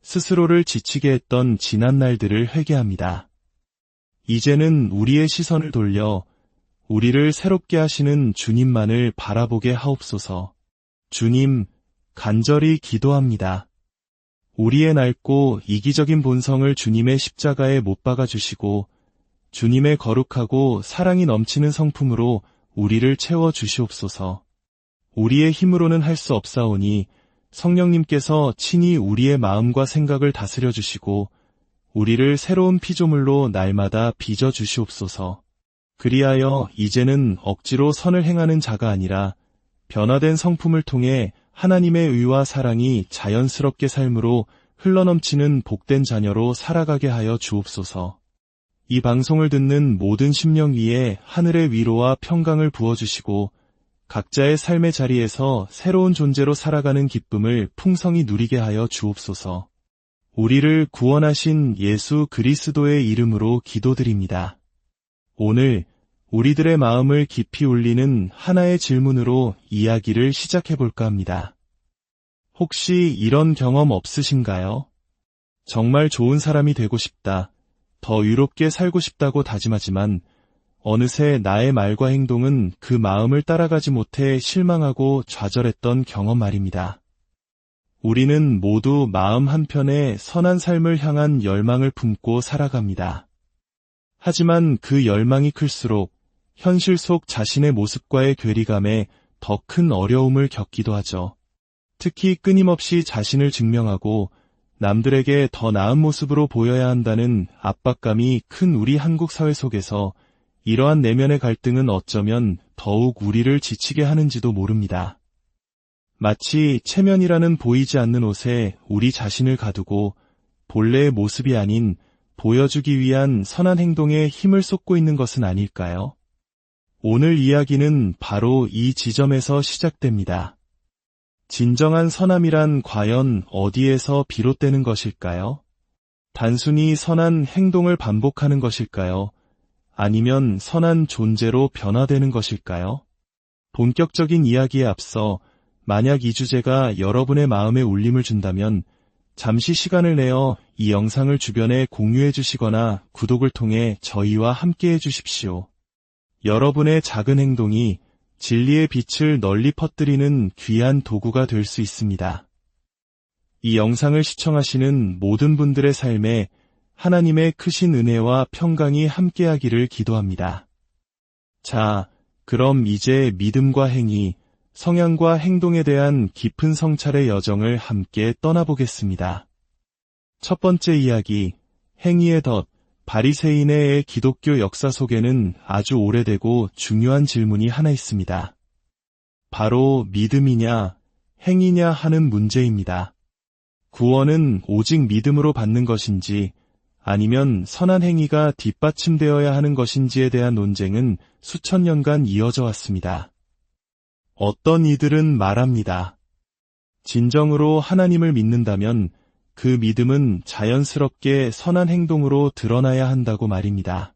Speaker 1: 스스로를 지치게 했던 지난 날들을 회개합니다. 이제는 우리의 시선을 돌려 우리를 새롭게 하시는 주님만을 바라보게 하옵소서. 주님, 간절히 기도합니다. 우리의 낡고 이기적인 본성을 주님의 십자가에 못 박아 주시고 주님의 거룩하고 사랑이 넘치는 성품으로 우리를 채워 주시옵소서. 우리의 힘으로는 할 수 없사오니 성령님께서 친히 우리의 마음과 생각을 다스려 주시고 우리를 새로운 피조물로 날마다 빚어 주시옵소서. 그리하여 이제는 억지로 선을 행하는 자가 아니라 변화된 성품을 통해 하나님의 의와 사랑이 자연스럽게 삶으로 흘러넘치는 복된 자녀로 살아가게 하여 주옵소서. 이 방송을 듣는 모든 심령 위에 하늘의 위로와 평강을 부어주시고 각자의 삶의 자리에서 새로운 존재로 살아가는 기쁨을 풍성히 누리게 하여 주옵소서. 우리를 구원하신 예수 그리스도의 이름으로 기도드립니다. 오늘 우리들의 마음을 깊이 울리는 하나의 질문으로 이야기를 시작해볼까 합니다. 혹시 이런 경험 없으신가요? 정말 좋은 사람이 되고 싶다, 더 유롭게 살고 싶다고 다짐하지만 어느새 나의 말과 행동은 그 마음을 따라가지 못해 실망하고 좌절했던 경험 말입니다. 우리는 모두 마음 한편에 선한 삶을 향한 열망을 품고 살아갑니다. 하지만 그 열망이 클수록 현실 속 자신의 모습과의 괴리감에 더 큰 어려움을 겪기도 하죠. 특히 끊임없이 자신을 증명하고 남들에게 더 나은 모습으로 보여야 한다는 압박감이 큰 우리 한국 사회 속에서 이러한 내면의 갈등은 어쩌면 더욱 우리를 지치게 하는지도 모릅니다. 마치 체면이라는 보이지 않는 옷에 우리 자신을 가두고 본래의 모습이 아닌 보여주기 위한 선한 행동에 힘을 쏟고 있는 것은 아닐까요? 오늘 이야기는 바로 이 지점에서 시작됩니다. 진정한 선함이란 과연 어디에서 비롯되는 것일까요? 단순히 선한 행동을 반복하는 것일까요? 아니면 선한 존재로 변화되는 것일까요? 본격적인 이야기에 앞서 만약 이 주제가 여러분의 마음에 울림을 준다면 잠시 시간을 내어 이 영상을 주변에 공유해 주시거나 구독을 통해 저희와 함께해 주십시오. 여러분의 작은 행동이 진리의 빛을 널리 퍼뜨리는 귀한 도구가 될 수 있습니다. 이 영상을 시청하시는 모든 분들의 삶에 하나님의 크신 은혜와 평강이 함께하기를 기도합니다. 자, 그럼 이제 믿음과 행위, 성향과 행동에 대한 깊은 성찰의 여정을 함께 떠나보겠습니다. 첫 번째 이야기, 행위의 덫, 바리새인의 기독교 역사 속에는 아주 오래되고 중요한 질문이 하나 있습니다. 바로 믿음이냐, 행위냐 하는 문제입니다. 구원은 오직 믿음으로 받는 것인지 아니면 선한 행위가 뒷받침되어야 하는 것인지에 대한 논쟁은 수천 년간 이어져 왔습니다. 어떤 이들은 말합니다. 진정으로 하나님을 믿는다면 그 믿음은 자연스럽게 선한 행동으로 드러나야 한다고 말입니다.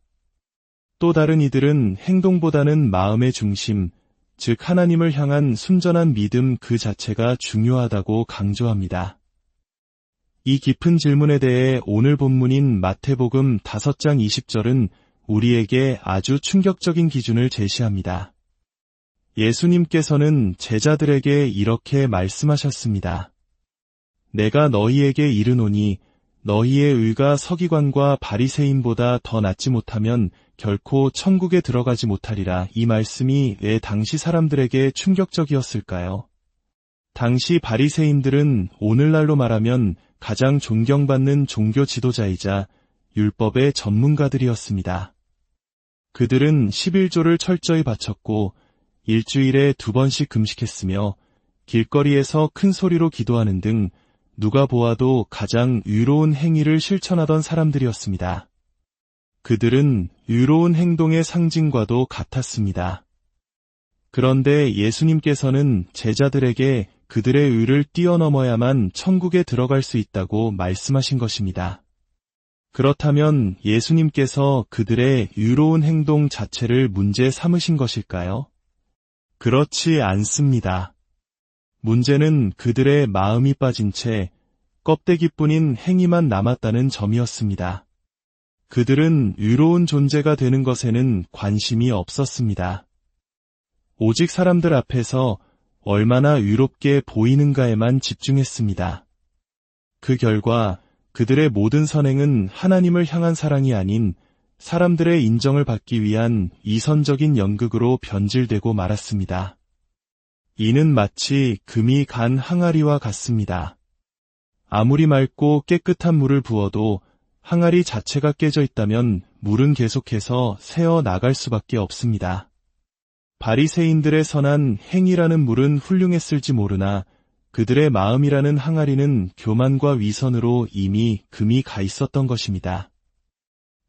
Speaker 1: 또 다른 이들은 행동보다는 마음의 중심, 즉 하나님을 향한 순전한 믿음 그 자체가 중요하다고 강조합니다. 이 깊은 질문에 대해 오늘 본문인 마태복음 5장 20절은 우리에게 아주 충격적인 기준을 제시합니다. 예수님께서는 제자들에게 이렇게 말씀하셨습니다. 내가 너희에게 이르노니 너희의 의가 서기관과 바리새인보다 더 낫지 못하면 결코 천국에 들어가지 못하리라. 이 말씀이 왜 당시 사람들에게 충격적이었을까요? 당시 바리새인들은 오늘날로 말하면 가장 존경받는 종교 지도자이자 율법의 전문가들이었습니다. 그들은 11조를 철저히 바쳤고 일주일에 2번씩 금식했으며 길거리에서 큰 소리로 기도하는 등 누가 보아도 가장 의로운 행위를 실천하던 사람들이었습니다. 그들은 의로운 행동의 상징과도 같았습니다. 그런데 예수님께서는 제자들에게 그들의 의를 뛰어넘어야만 천국에 들어갈 수 있다고 말씀하신 것입니다. 그렇다면 예수님께서 그들의 의로운 행동 자체를 문제 삼으신 것일까요? 그렇지 않습니다. 문제는 그들의 마음이 빠진 채 껍데기뿐인 행위만 남았다는 점이었습니다. 그들은 의로운 존재가 되는 것에는 관심이 없었습니다. 오직 사람들 앞에서 얼마나 의롭게 보이는가에만 집중했습니다. 그 결과 그들의 모든 선행은 하나님을 향한 사랑이 아닌 사람들의 인정을 받기 위한 이선적인 연극으로 변질되고 말았습니다. 이는 마치 금이 간 항아리와 같습니다. 아무리 맑고 깨끗한 물을 부어도 항아리 자체가 깨져 있다면 물은 계속해서 새어 나갈 수밖에 없습니다. 바리새인들의 선한 행위라는 물은 훌륭했을지 모르나 그들의 마음이라는 항아리는 교만과 위선으로 이미 금이 가 있었던 것입니다.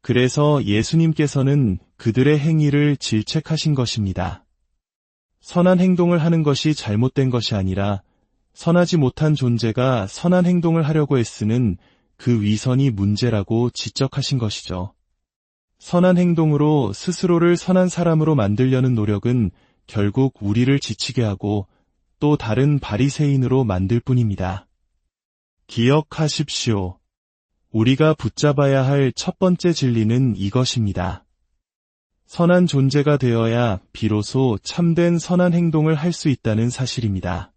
Speaker 1: 그래서 예수님께서는 그들의 행위를 질책하신 것입니다. 선한 행동을 하는 것이 잘못된 것이 아니라 선하지 못한 존재가 선한 행동을 하려고 애쓰는 그 위선이 문제라고 지적하신 것이죠. 선한 행동으로 스스로를 선한 사람으로 만들려는 노력은 결국 우리를 지치게 하고 또 다른 바리새인으로 만들 뿐입니다. 기억하십시오. 우리가 붙잡아야 할 첫 번째 진리는 이것입니다. 선한 존재가 되어야 비로소 참된 선한 행동을 할 수 있다는 사실입니다.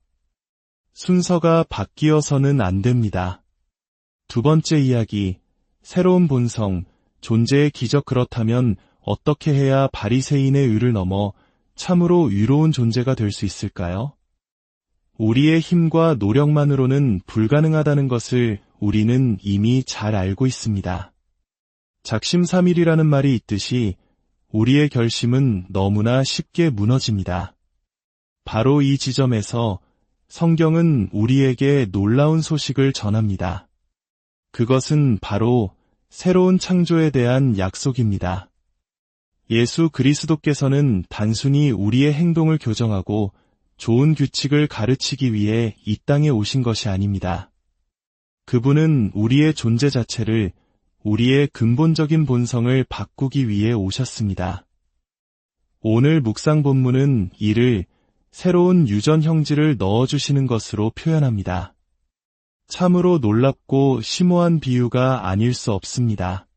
Speaker 1: 순서가 바뀌어서는 안 됩니다. 두 번째 이야기, 새로운 본성, 존재의 기적. 그렇다면 어떻게 해야 바리새인의 의를 넘어 참으로 의로운 존재가 될 수 있을까요? 우리의 힘과 노력만으로는 불가능하다는 것을 우리는 이미 잘 알고 있습니다. 작심삼일이라는 말이 있듯이 우리의 결심은 너무나 쉽게 무너집니다. 바로 이 지점에서 성경은 우리에게 놀라운 소식을 전합니다. 그것은 바로 새로운 창조에 대한 약속입니다. 예수 그리스도께서는 단순히 우리의 행동을 교정하고 좋은 규칙을 가르치기 위해 이 땅에 오신 것이 아닙니다. 그분은 우리의 존재 자체를, 우리의 근본적인 본성을 바꾸기 위해 오셨습니다. 오늘 묵상 본문은 이를 새로운 유전 형질을 넣어주시는 것으로 표현합니다. 참으로 놀랍고 심오한 비유가 아닐 수 없습니다.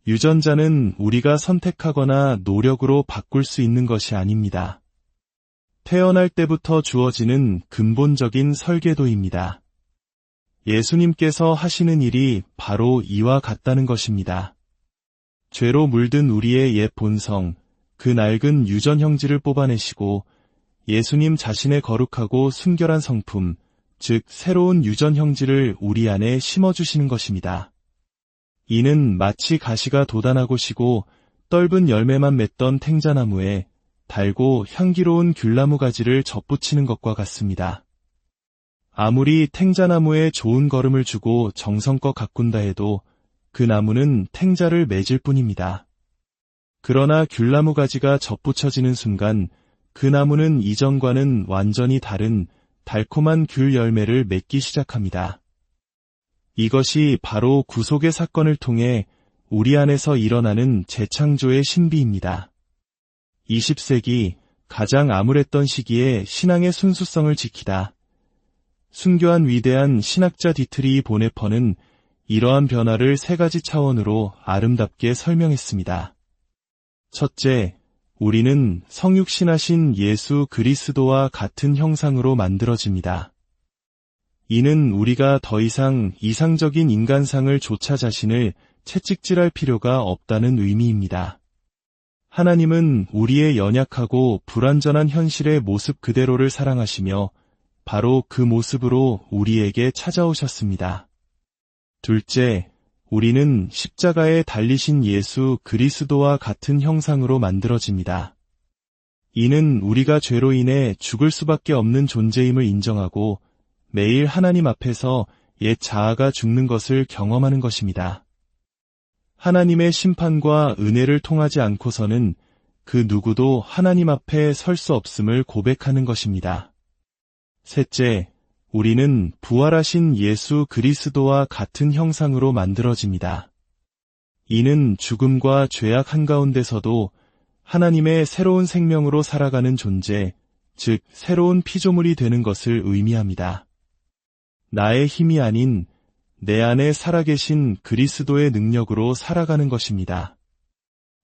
Speaker 1: 유전자는 우리가 선택하거나 노력으로 바꿀 수 있는 것이 아닙니다. 태어날 때부터 주어지는 근본적인 설계도입니다. 예수님께서 하시는 일이 바로 이와 같다는 것입니다. 죄로 물든 우리의 옛 본성, 그 낡은 유전 형질을 뽑아내시고 예수님 자신의 거룩하고 순결한 성품, 즉 새로운 유전 형질을 우리 안에 심어주시는 것입니다. 이는 마치 가시가 돋아나고 시고 떫은 열매만 맺던 탱자나무에 달고 향기로운 귤나무 가지를 접붙이는 것과 같습니다. 아무리 탱자나무에 좋은 거름을 주고 정성껏 가꾼다 해도 그 나무는 탱자를 맺을 뿐입니다. 그러나 귤나무 가지가 접붙여지는 순간 그 나무는 이전과는 완전히 다른 달콤한 귤 열매를 맺기 시작합니다. 이것이 바로 구속의 사건을 통해 우리 안에서 일어나는 재창조의 신비입니다. 20세기 가장 암울했던 시기에 신앙의 순수성을 지키다. 순교한 위대한 신학자 디트리히 보네퍼는 이러한 변화를 세 가지 차원으로 아름답게 설명했습니다. 첫째, 우리는 성육신하신 예수 그리스도와 같은 형상으로 만들어집니다. 이는 우리가 더 이상 이상적인 인간상을 조차 자신을 채찍질할 필요가 없다는 의미입니다. 하나님은 우리의 연약하고 불완전한 현실의 모습 그대로를 사랑하시며 바로 그 모습으로 우리에게 찾아오셨습니다. 둘째, 우리는 십자가에 달리신 예수 그리스도와 같은 형상으로 만들어집니다. 이는 우리가 죄로 인해 죽을 수밖에 없는 존재임을 인정하고 매일 하나님 앞에서 옛 자아가 죽는 것을 경험하는 것입니다. 하나님의 심판과 은혜를 통하지 않고서는 그 누구도 하나님 앞에 설 수 없음을 고백하는 것입니다. 셋째, 우리는 부활하신 예수 그리스도와 같은 형상으로 만들어집니다. 이는 죽음과 죄악 한가운데서도 하나님의 새로운 생명으로 살아가는 존재, 즉 새로운 피조물이 되는 것을 의미합니다. 나의 힘이 아닌 내 안에 살아계신 그리스도의 능력으로 살아가는 것입니다.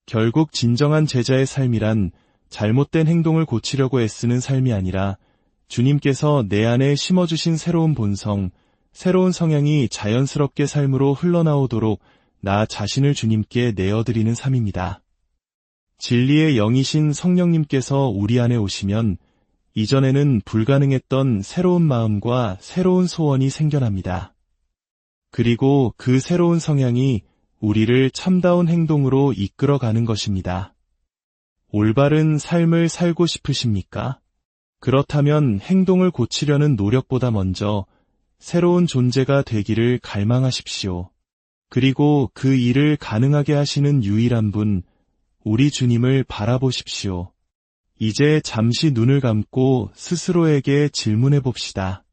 Speaker 1: 결국 진정한 제자의 삶이란 잘못된 행동을 고치려고 애쓰는 삶이 아니라 주님께서 내 안에 심어주신 새로운 본성, 새로운 성향이 자연스럽게 삶으로 흘러나오도록 나 자신을 주님께 내어드리는 삶입니다. 진리의 영이신 성령님께서 우리 안에 오시면 이전에는 불가능했던 새로운 마음과 새로운 소원이 생겨납니다. 그리고 그 새로운 성향이 우리를 참다운 행동으로 이끌어가는 것입니다. 올바른 삶을 살고 싶으십니까? 그렇다면 행동을 고치려는 노력보다 먼저 새로운 존재가 되기를 갈망하십시오. 그리고 그 일을 가능하게 하시는 유일한 분, 우리 주님을 바라보십시오. 이제 잠시 눈을 감고 스스로에게 질문해 봅시다.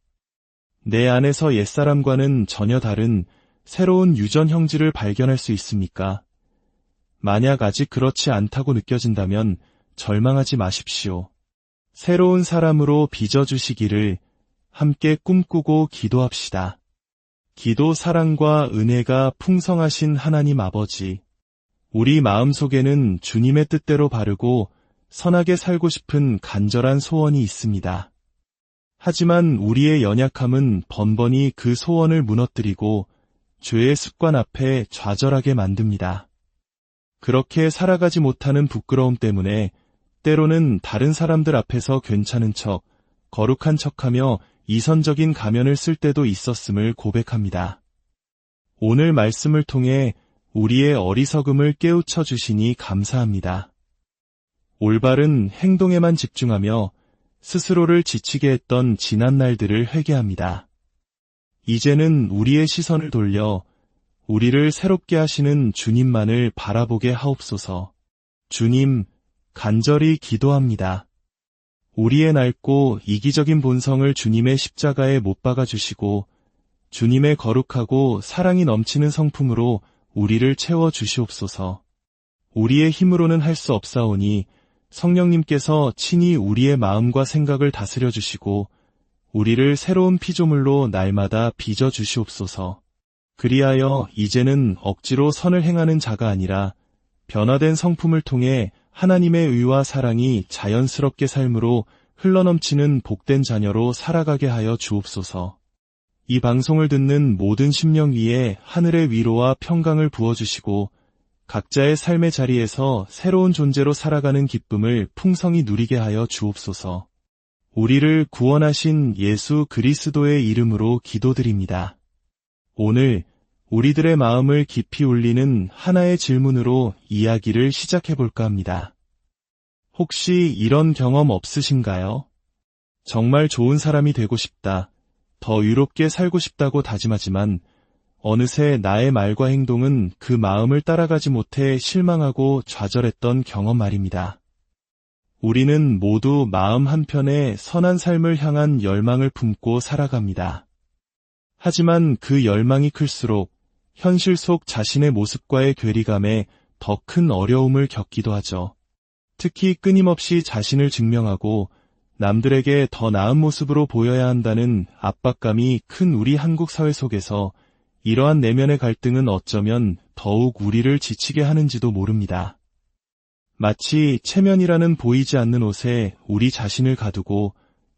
Speaker 1: 내 안에서 옛사람과는 전혀 다른 새로운 유전 형질을 발견할 수 있습니까? 만약 아직 그렇지 않다고 느껴진다면 절망하지 마십시오. 새로운 사람으로 빚어주시기를 함께 꿈꾸고 기도합시다. 기도, 사랑과 은혜가 풍성하신 하나님 아버지, 우리 마음속에는 주님의 뜻대로 바르고 선하게 살고 싶은 간절한 소원이 있습니다. 하지만 우리의 연약함은 번번이 그 소원을 무너뜨리고 죄의 습관 앞에 좌절하게 만듭니다. 그렇게 살아가지 못하는 부끄러움 때문에 때로는 다른 사람들 앞에서 괜찮은 척, 거룩한 척하며 이선적인 가면을 쓸 때도 있었음을 고백합니다. 오늘 말씀을 통해 우리의 어리석음을 깨우쳐 주시니 감사합니다. 올바른 행동에만 집중하며 스스로를 지치게 했던 지난 날들을 회개합니다. 이제는 우리의 시선을 돌려 우리를 새롭게 하시는 주님만을 바라보게 하옵소서. 주님, 간절히 기도합니다. 우리의 낡고 이기적인 본성을 주님의 십자가에 못 박아 주시고 주님의 거룩하고 사랑이 넘치는 성품으로 우리를 채워 주시옵소서. 우리의 힘으로는 할 수 없사오니 성령님께서 친히 우리의 마음과 생각을 다스려 주시고 우리를 새로운 피조물로 날마다 빚어 주시옵소서. 그리하여 이제는 억지로 선을 행하는 자가 아니라 변화된 성품을 통해 하나님의 의와 사랑이 자연스럽게 삶으로 흘러넘치는 복된 자녀로 살아가게 하여 주옵소서. 이 방송을 듣는 모든 심령 위에 하늘의 위로와 평강을 부어주시고 각자의 삶의 자리에서 새로운 존재로 살아가는 기쁨을 풍성히 누리게 하여 주옵소서. 우리를 구원하신 예수 그리스도의 이름으로 기도드립니다. 오늘 우리들의 마음을 깊이 울리는 하나의 질문으로 이야기를 시작해볼까 합니다. 혹시 이런 경험 없으신가요? 정말 좋은 사람이 되고 싶다, 더 유롭게 살고 싶다고 다짐하지만 어느새 나의 말과 행동은 그 마음을 따라가지 못해 실망하고 좌절했던 경험 말입니다. 우리는 모두 마음 한편에 선한 삶을 향한 열망을 품고 살아갑니다. 하지만 그 열망이 클수록 현실 속 자신의 모습과의 괴리감에 더 큰 어려움을 겪기도 하죠. 특히 끊임없이 자신을 증명하고 남들에게 더 나은 모습으로 보여야 한다는 압박감이 큰 우리 한국 사회 속에서 이러한 내면의 갈등은 어쩌면 더욱 우리를 지치게 하는지도 모릅니다. 마치 체면이라는 보이지 않는 옷에 우리 자신을 가두고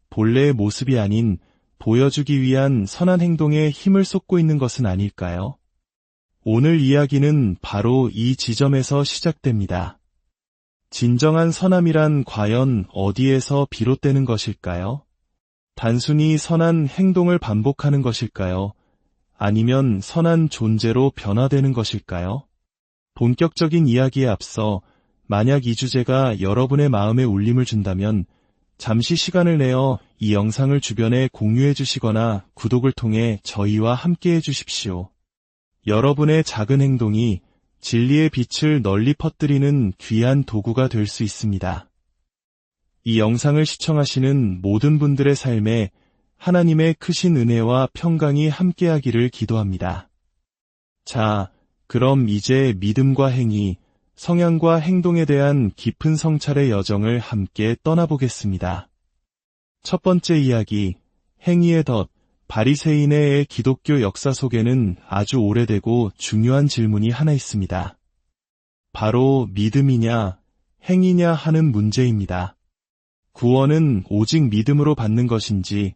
Speaker 1: 본래의 모습이 아닌 보여주기 위한 선한 행동에 힘을 쏟고 있는 것은 아닐까요? 오늘 이야기는 바로 이 지점에서 시작됩니다. 진정한 선함이란 과연 어디에서 비롯되는 것일까요? 단순히 선한 행동을 반복하는 것일까요? 아니면 선한 존재로 변화되는 것일까요? 본격적인 이야기에 앞서 만약 이 주제가 여러분의 마음에 울림을 준다면 잠시 시간을 내어 이 영상을 주변에 공유해 주시거나 구독을 통해 저희와 함께해 주십시오. 여러분의 작은 행동이 진리의 빛을 널리 퍼뜨리는 귀한 도구가 될 수 있습니다. 이 영상을 시청하시는 모든 분들의 삶에 하나님의 크신 은혜와 평강이 함께하기를 기도합니다. 자, 그럼 이제 믿음과 행위, 성향과 행동에 대한 깊은 성찰의 여정을 함께 떠나보겠습니다. 첫 번째 이야기, 행위의 덫, 바리새인의 기독교 역사 속에는 아주 오래되고 중요한 질문이 하나 있습니다. 바로 믿음이냐, 행위냐 하는 문제입니다. 구원은 오직 믿음으로 받는 것인지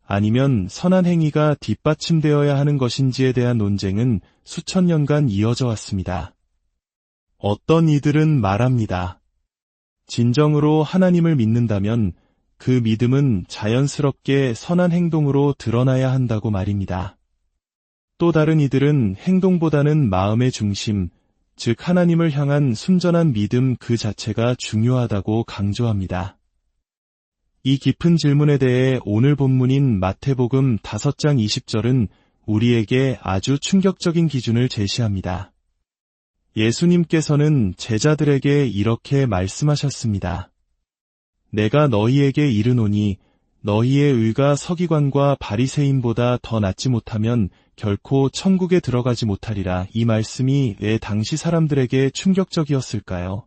Speaker 1: 아니면 선한 행위가 뒷받침되어야 하는 것인지에 대한 논쟁은 수천 년간 이어져 왔습니다. 어떤 이들은 말합니다. 진정으로 하나님을 믿는다면 그 믿음은 자연스럽게 선한 행동으로 드러나야 한다고 말입니다. 또 다른 이들은 행동보다는 마음의 중심, 즉 하나님을 향한 순전한 믿음 그 자체가 중요하다고 강조합니다. 이 깊은 질문에 대해 오늘 본문인 마태복음 5장 20절은 우리에게 아주 충격적인 기준을 제시합니다. 예수님께서는 제자들에게 이렇게 말씀하셨습니다. 내가 너희에게 이르노니 너희의 의가 서기관과 바리새인보다 더 낫지 못하면 결코 천국에 들어가지 못하리라. 이 말씀이 왜 당시 사람들에게 충격적이었을까요?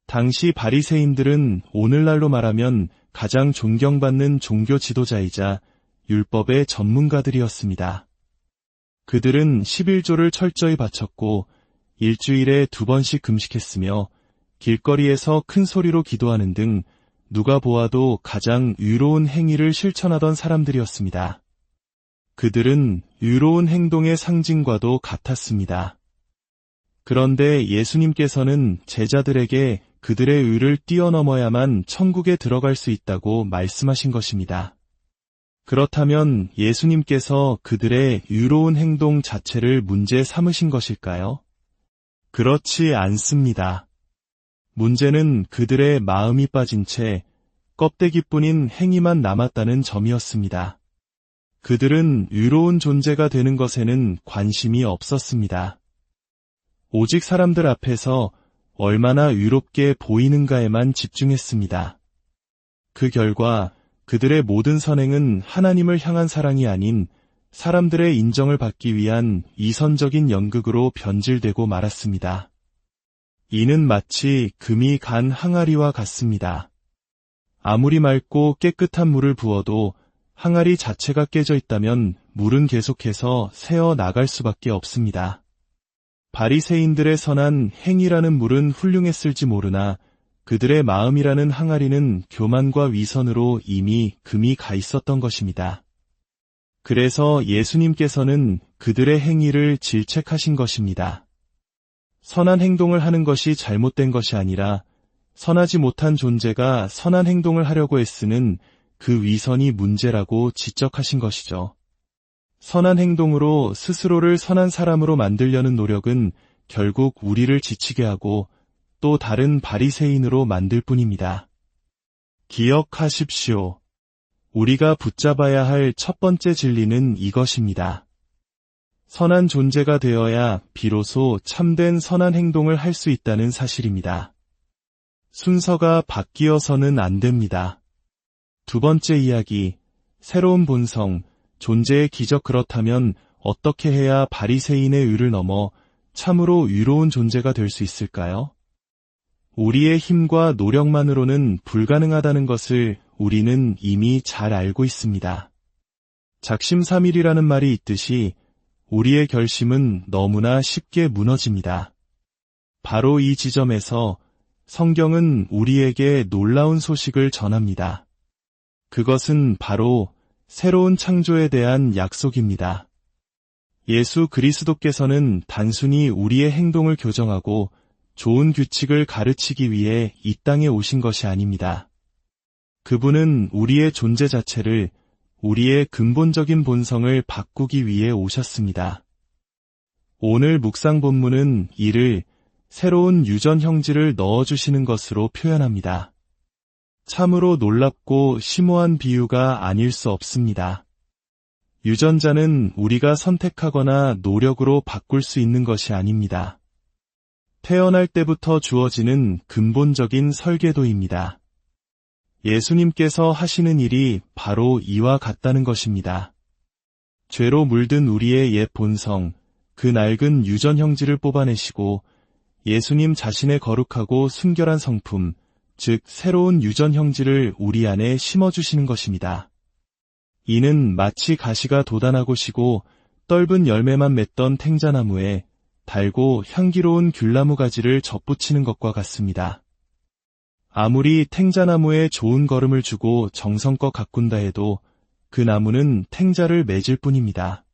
Speaker 1: 당시 바리새인들은 오늘날로 말하면 가장 존경받는 종교 지도자이자 율법의 전문가들이었습니다. 그들은 11조를 철저히 바쳤고 일주일에 2번씩 금식했으며 길거리에서 큰 소리로 기도하는 등 누가 보아도 가장 의로운 행위를 실천하던 사람들이었습니다. 그들은 의로운 행동의 상징과도 같았습니다. 그런데 예수님께서는 제자들에게 그들의 의를 뛰어넘어야만 천국에 들어갈 수 있다고 말씀하신 것입니다. 그렇다면 예수님께서 그들의 의로운 행동 자체를 문제 삼으신 것일까요? 그렇지 않습니다. 문제는 그들의 마음이 빠진 채 껍데기뿐인 행위만 남았다는 점이었습니다. 그들은 의로운 존재가 되는 것에는 관심이 없었습니다. 오직 사람들 앞에서 얼마나 의롭게 보이는가에만 집중했습니다. 그 결과 그들의 모든 선행은 하나님을 향한 사랑이 아닌 사람들의 인정을 받기 위한 이선적인 연극으로 변질되고 말았습니다. 이는 마치 금이 간 항아리와 같습니다. 아무리 맑고 깨끗한 물을 부어도 항아리 자체가 깨져 있다면 물은 계속해서 새어 나갈 수밖에 없습니다. 바리새인들의 선한 행위라는 물은 훌륭했을지 모르나 그들의 마음이라는 항아리는 교만과 위선으로 이미 금이 가 있었던 것입니다. 그래서 예수님께서는 그들의 행위를 질책하신 것입니다. 선한 행동을 하는 것이 잘못된 것이 아니라 선하지 못한 존재가 선한 행동을 하려고 애쓰는 그 위선이 문제라고 지적하신 것이죠. 선한 행동으로 스스로를 선한 사람으로 만들려는 노력은 결국 우리를 지치게 하고 또 다른 바리새인으로 만들 뿐입니다. 기억하십시오. 우리가 붙잡아야 할 첫 번째 진리는 이것입니다. 선한 존재가 되어야 비로소 참된 선한 행동을 할 수 있다는 사실입니다. 순서가 바뀌어서는 안 됩니다. 두 번째 이야기, 새로운 본성, 존재의 기적. 그렇다면 어떻게 해야 바리새인의 의를 넘어 참으로 의로운 존재가 될 수 있을까요? 우리의 힘과 노력만으로는 불가능하다는 것을 우리는 이미 잘 알고 있습니다. 작심삼일이라는 말이 있듯이 우리의 결심은 너무나 쉽게 무너집니다. 바로 이 지점에서 성경은 우리에게 놀라운 소식을 전합니다. 그것은 바로 새로운 창조에 대한 약속입니다. 예수 그리스도께서는 단순히 우리의 행동을 교정하고 좋은 규칙을 가르치기 위해 이 땅에 오신 것이 아닙니다. 그분은 우리의 존재 자체를, 우리의 근본적인 본성을 바꾸기 위해 오셨습니다. 오늘 묵상 본문은 이를 새로운 유전 형질을 넣어주시는 것으로 표현합니다. 참으로 놀랍고 심오한 비유가 아닐 수 없습니다. 유전자는 우리가 선택하거나 노력으로 바꿀 수 있는 것이 아닙니다. 태어날 때부터 주어지는 근본적인 설계도입니다. 예수님께서 하시는 일이 바로 이와 같다는 것입니다. 죄로 물든 우리의 옛 본성, 그 낡은 유전 형질을 뽑아내시고 예수님 자신의 거룩하고 순결한 성품, 즉 새로운 유전 형질을 우리 안에 심어주시는 것입니다. 이는 마치 가시가 돋아나고 시고 떫은 열매만 맺던 탱자나무에 달고 향기로운 귤나무 가지를 접붙이는 것과 같습니다. 아무리 탱자나무에 좋은 거름을 주고 정성껏 가꾼다 해도 그 나무는 탱자를 맺을 뿐입니다.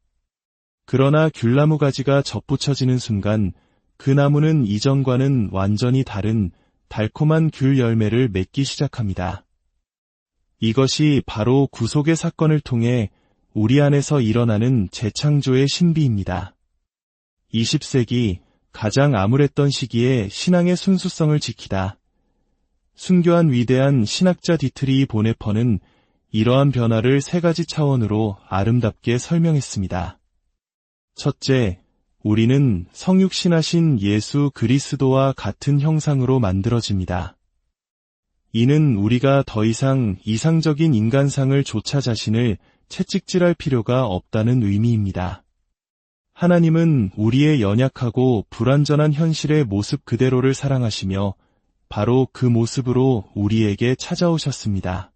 Speaker 1: 그러나 귤나무 가지가 접붙여지는 순간 그 나무는 이전과는 완전히 다른 달콤한 귤 열매를 맺기 시작합니다. 이것이 바로 구속의 사건을 통해 우리 안에서 일어나는 재창조의 신비입니다. 20세기 가장 암울했던 시기에 신앙의 순수성을 지키다. 순교한 위대한 신학자 디트리히 보네퍼는 이러한 변화를 세 가지 차원으로 아름답게 설명했습니다. 첫째, 우리는 성육신하신 예수 그리스도와 같은 형상으로 만들어집니다. 이는 우리가 더 이상 이상적인 인간상을 조차 자신을 채찍질할 필요가 없다는 의미입니다. 하나님은 우리의 연약하고 불완전한 현실의 모습 그대로를 사랑하시며 바로 그 모습으로 우리에게 찾아오셨습니다.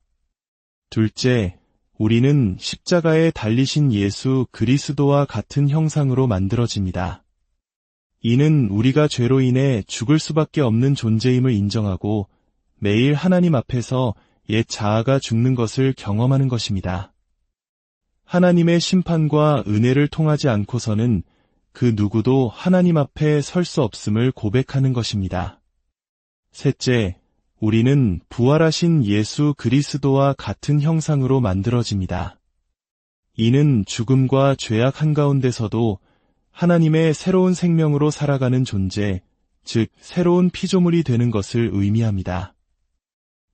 Speaker 1: 둘째, 우리는 십자가에 달리신 예수 그리스도와 같은 형상으로 만들어집니다. 이는 우리가 죄로 인해 죽을 수밖에 없는 존재임을 인정하고 매일 하나님 앞에서 옛 자아가 죽는 것을 경험하는 것입니다. 하나님의 심판과 은혜를 통하지 않고서는 그 누구도 하나님 앞에 설 수 없음을 고백하는 것입니다. 셋째, 우리는 부활하신 예수 그리스도와 같은 형상으로 만들어집니다. 이는 죽음과 죄악 한가운데서도 하나님의 새로운 생명으로 살아가는 존재, 즉 새로운 피조물이 되는 것을 의미합니다.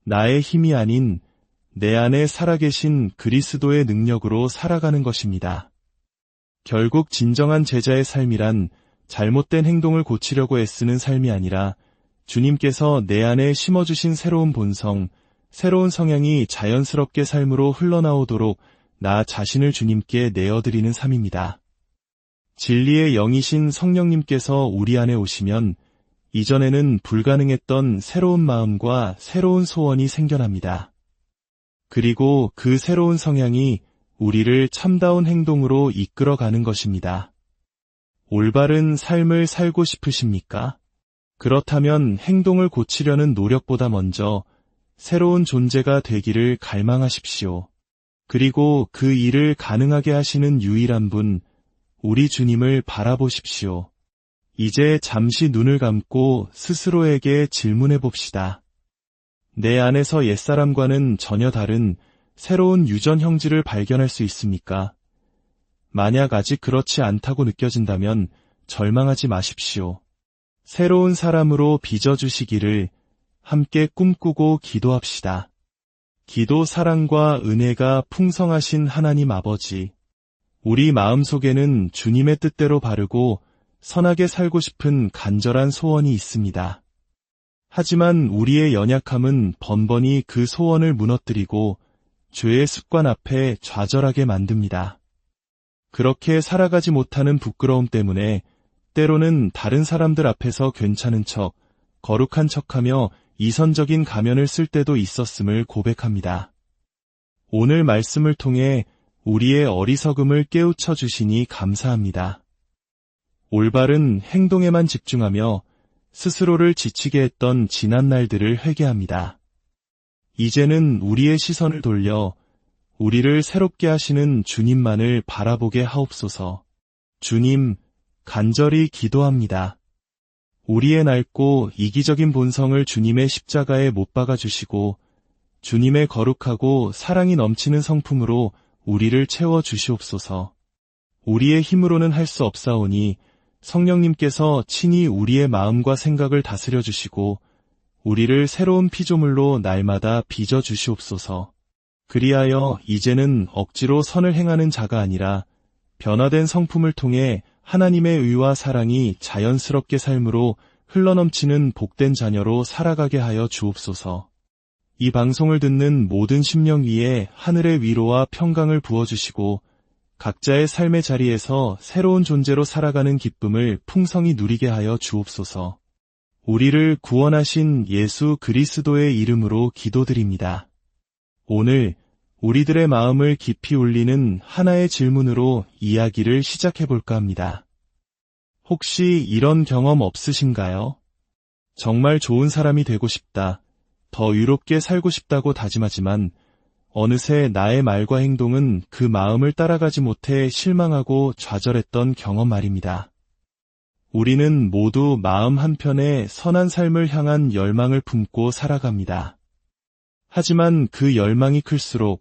Speaker 1: 나의 힘이 아닌 내 안에 살아계신 그리스도의 능력으로 살아가는 것입니다. 결국 진정한 제자의 삶이란 잘못된 행동을 고치려고 애쓰는 삶이 아니라 주님께서 내 안에 심어주신 새로운 본성, 새로운 성향이 자연스럽게 삶으로 흘러나오도록 나 자신을 주님께 내어드리는 삶입니다. 진리의 영이신 성령님께서 우리 안에 오시면 이전에는 불가능했던 새로운 마음과 새로운 소원이 생겨납니다. 그리고 그 새로운 성향이 우리를 참다운 행동으로 이끌어가는 것입니다. 올바른 삶을 살고 싶으십니까? 그렇다면 행동을 고치려는 노력보다 먼저 새로운 존재가 되기를 갈망하십시오. 그리고 그 일을 가능하게 하시는 유일한 분, 우리 주님을 바라보십시오. 이제 잠시 눈을 감고 스스로에게 질문해 봅시다. 내 안에서 옛사람과는 전혀 다른 새로운 유전 형질을 발견할 수 있습니까? 만약 아직 그렇지 않다고 느껴진다면 절망하지 마십시오. 새로운 사람으로 빚어주시기를 함께 꿈꾸고 기도합시다. 기도 사랑과 은혜가 풍성하신 하나님 아버지, 우리 마음속에는 주님의 뜻대로 바르고 선하게 살고 싶은 간절한 소원이 있습니다. 하지만 우리의 연약함은 번번이 그 소원을 무너뜨리고 죄의 습관 앞에 좌절하게 만듭니다. 그렇게 살아가지 못하는 부끄러움 때문에 때로는 다른 사람들 앞에서 괜찮은 척, 거룩한 척하며 이선적인 가면을 쓸 때도 있었음을 고백합니다. 오늘 말씀을 통해 우리의 어리석음을 깨우쳐 주시니 감사합니다. 올바른 행동에만 집중하며 스스로를 지치게 했던 지난 날들을 회개합니다. 이제는 우리의 시선을 돌려 우리를 새롭게 하시는 주님만을 바라보게 하옵소서. 주님, 간절히 기도합니다. 우리의 낡고 이기적인 본성을 주님의 십자가에 못 박아 주시고 주님의 거룩하고 사랑이 넘치는 성품으로 우리를 채워 주시옵소서. 우리의 힘으로는 할 수 없사오니 성령님께서 친히 우리의 마음과 생각을 다스려 주시고 우리를 새로운 피조물로 날마다 빚어 주시옵소서. 그리하여 이제는 억지로 선을 행하는 자가 아니라 변화된 성품을 통해 하나님의 의와 사랑이 자연스럽게 삶으로 흘러넘치는 복된 자녀로 살아가게 하여 주옵소서. 이 방송을 듣는 모든 심령 위에 하늘의 위로와 평강을 부어주시고 각자의 삶의 자리에서 새로운 존재로 살아가는 기쁨을 풍성히 누리게 하여 주옵소서. 우리를 구원하신 예수 그리스도의 이름으로 기도드립니다. 오늘 우리들의 마음을 깊이 울리는 하나의 질문으로 이야기를 시작해 볼까 합니다. 혹시 이런 경험 없으신가요? 정말 좋은 사람이 되고 싶다, 더 유롭게 살고 싶다고 다짐하지만 어느새 나의 말과 행동은 그 마음을 따라가지 못해 실망하고 좌절했던 경험 말입니다. 우리는 모두 마음 한편에 선한 삶을 향한 열망을 품고 살아갑니다. 하지만 그 열망이 클수록